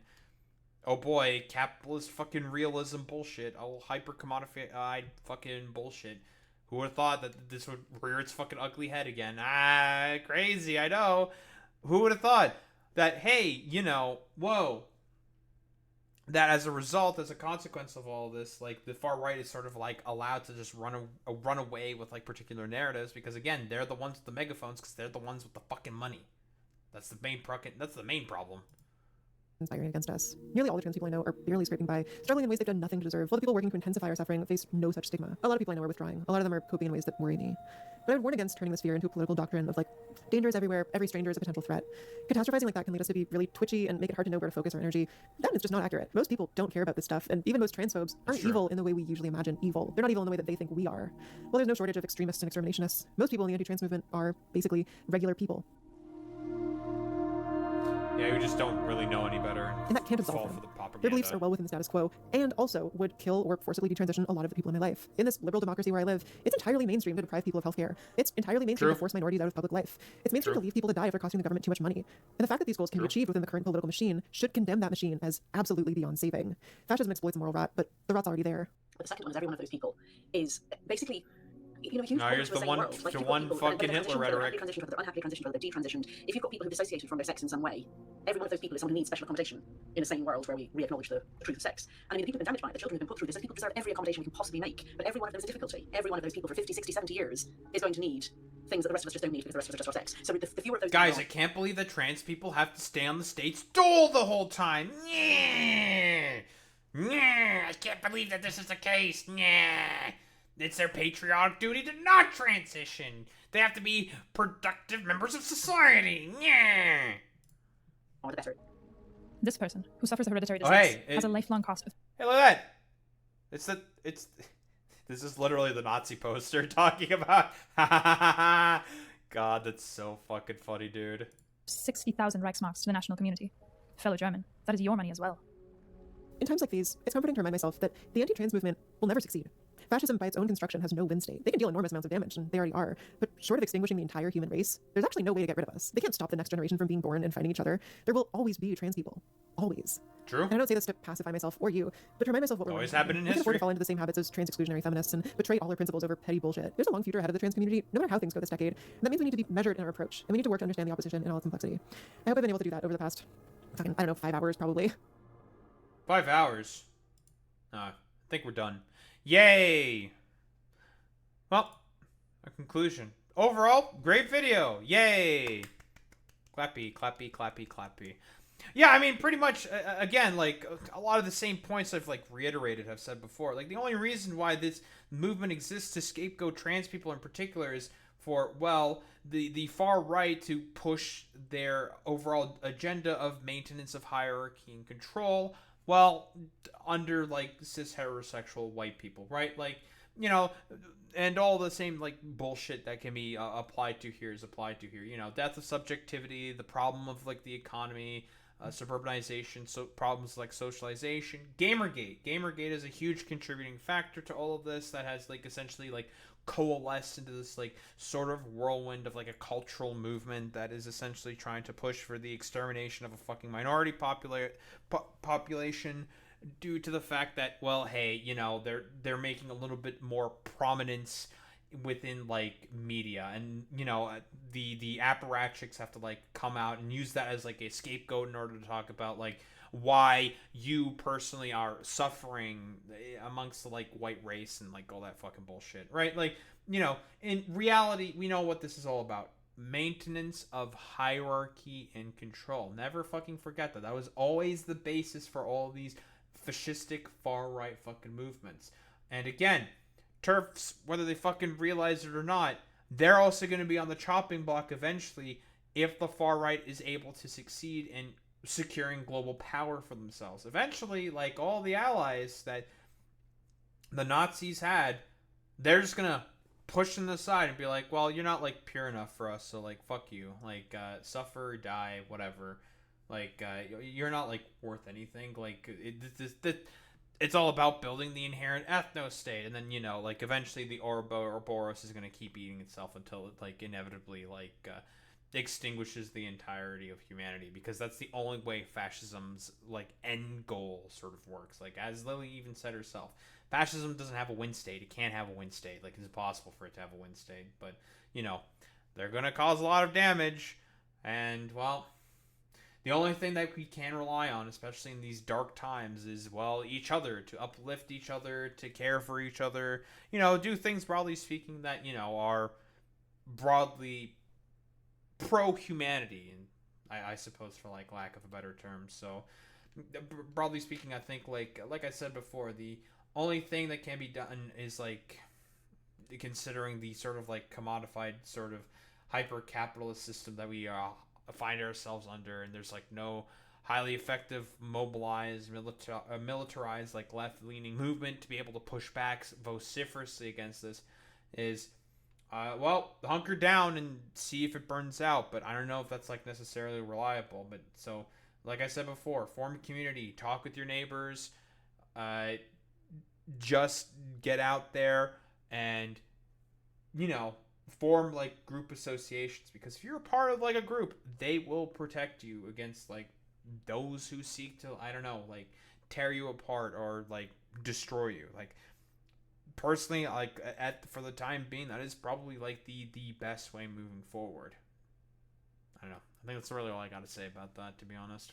oh boy, capitalist fucking realism bullshit, oh, hyper commodified fucking bullshit. Who would have thought that this would rear its fucking ugly head again? Ah, crazy, I know. Who would have thought that, hey, you know, whoa, that as a result, as a consequence of all this, like, the far right is sort of, like, allowed to just run away with, like, particular narratives because, again, they're the ones with the megaphones because they're the ones with the fucking money. That's the main problem. Conspiring against us. Nearly all the trans people I know are barely scraping by, struggling in ways they've done nothing to deserve, while the people working to intensify our suffering face no such stigma. A lot of people I know are withdrawing. A lot of them are coping in ways that worry me. But I would warn against turning this fear into a political doctrine of, like, danger is everywhere, every stranger is a potential threat. Catastrophizing like that can lead us to be really twitchy and make it hard to know where to focus our energy. That is just not accurate. Most people don't care about this stuff, and even most transphobes aren't evil in the way we usually imagine evil. They're not evil in the way that they think we are. Well, there's no shortage of extremists and exterminationists. Most people in the anti-trans movement are basically regular people. Yeah, we just don't really know any better. And that can't absolve them. Their beliefs are well within the status quo, and also would kill or forcibly detransition a lot of the people in my life. In this liberal democracy where I live, it's entirely mainstream to deprive people of healthcare. It's entirely mainstream to force minorities out of public life. It's mainstream to leave people to die if they're costing the government too much money. And the fact that these goals can be achieved within the current political machine should condemn that machine as absolutely beyond saving. Fascism exploits moral rot, but the rot's already there. But the second one is every one of those people is basically, you know, a huge now here's the one fucking Hitler rhetoric. Transitioned, whether they're unhappily transitioned, whether they're detransitioned. If you've got people who've dissociated from their sex in some way, every one of those people is someone who needs special accommodation in a sane world where we re-acknowledge the truth of sex. And I mean, the people who've been damaged by it, the children who've been put through this, those people deserve every accommodation we can possibly make. But every one of them is a difficulty. Every one of those people for 50, 60, 70 years is going to need things that the rest of us just don't need because the rest of us just have sex. So the fewer of those guys, I can't believe that trans people have to stay on the state stool the whole time. I can't believe that this is the case. It's their patriotic duty to not transition. They have to be productive members of society. Or the better. This person, who suffers a hereditary disease, has a lifelong cost of... Hey, look at that. This is literally the Nazi poster talking about... God, that's so fucking funny, dude. 60,000 Reichsmarks to the national community. Fellow German, that is your money as well. In times like these, it's comforting to remind myself that the anti-trans movement will never succeed. Fascism, by its own construction, has no win state. They can deal enormous amounts of damage, and they already are. But short of extinguishing the entire human race, there's actually no way to get rid of us. They can't stop the next generation from being born and fighting each other. There will always be trans people. Always. True. And I don't say this to pacify myself or you, but to remind myself what we're always happened in history. We can afford to fall into the same habits as trans exclusionary feminists and betray all our principles over petty bullshit. There's a long future ahead of the trans community, no matter how things go this decade. And that means we need to be measured in our approach, and we need to work to understand the opposition in all its complexity. I hope I've been able to do that over the past, I don't know, 5 hours probably. 5 hours? I think we're done. Yay! Well, a conclusion. Overall, great video. Yay! Clappy, clappy, clappy, clappy. Yeah, I mean, pretty much, again, like, a lot of the same points I've, like, reiterated, I've said before. Like, the only reason why this movement exists to scapegoat trans people in particular is for, well, the far right to push their overall agenda of maintenance of hierarchy and control, well, under, like, cis heterosexual white people, right? Like, you know, and all the same, like, bullshit that can be applied to here is applied to here. You know, death of subjectivity, the problem of, like, the economy, suburbanization, so problems like socialization. Gamergate is a huge contributing factor to all of this, that has like essentially like coalesced into this like sort of whirlwind of like a cultural movement that is essentially trying to push for the extermination of a fucking minority population, due to the fact that, well, hey, you know, they're making a little bit more prominence within like media, and you know, the apparatchiks have to like come out and use that as like a scapegoat in order to talk about like why you personally are suffering amongst the like white race and like all that fucking bullshit, right? Like, you know, in reality, we know what this is all about: maintenance of hierarchy and control. Never fucking forget that was always the basis for all these fascistic far right fucking movements. And again, TERFs, whether they fucking realize it or not, they're also going to be on the chopping block eventually if the far right is able to succeed in securing global power for themselves. Eventually, like all the allies that the Nazis had, they're just going to push them aside and be like, well, you're not like pure enough for us, so like fuck you. Like suffer, die, whatever. Like you're not like worth anything. Like it's all about building the inherent ethno-state, and then, you know, like eventually the Ouroboros is going to keep eating itself until it like inevitably like extinguishes the entirety of humanity, because that's the only way fascism's like end goal sort of works. Like, as Lily even said herself, fascism doesn't have a win state. It can't have a win state. Like, it's impossible for it to have a win state. But, you know, they're going to cause a lot of damage, and, well, the only thing that we can rely on, especially in these dark times, is, well, each other, to uplift each other, to care for each other, you know, do things, broadly speaking, that, you know, are broadly pro-humanity, and I suppose, for like lack of a better term. So, broadly speaking, I think, like I said before, the only thing that can be done is, like, considering the sort of, like, commodified sort of hyper-capitalist system that we find ourselves under, and there's like no highly effective mobilized militarized like left-leaning movement to be able to push back vociferously against this, is well, hunker down and see if it burns out. But I don't know if that's like necessarily reliable. But so, like I said before, form a community, talk with your neighbors, just get out there and, you know, form like group associations, because if you're a part of like a group, they will protect you against like those who seek to, I don't know, like tear you apart or like destroy you. Like, personally, like for the time being, that is probably like the best way moving forward. I don't know. I think that's really all I got to say about that, to be honest.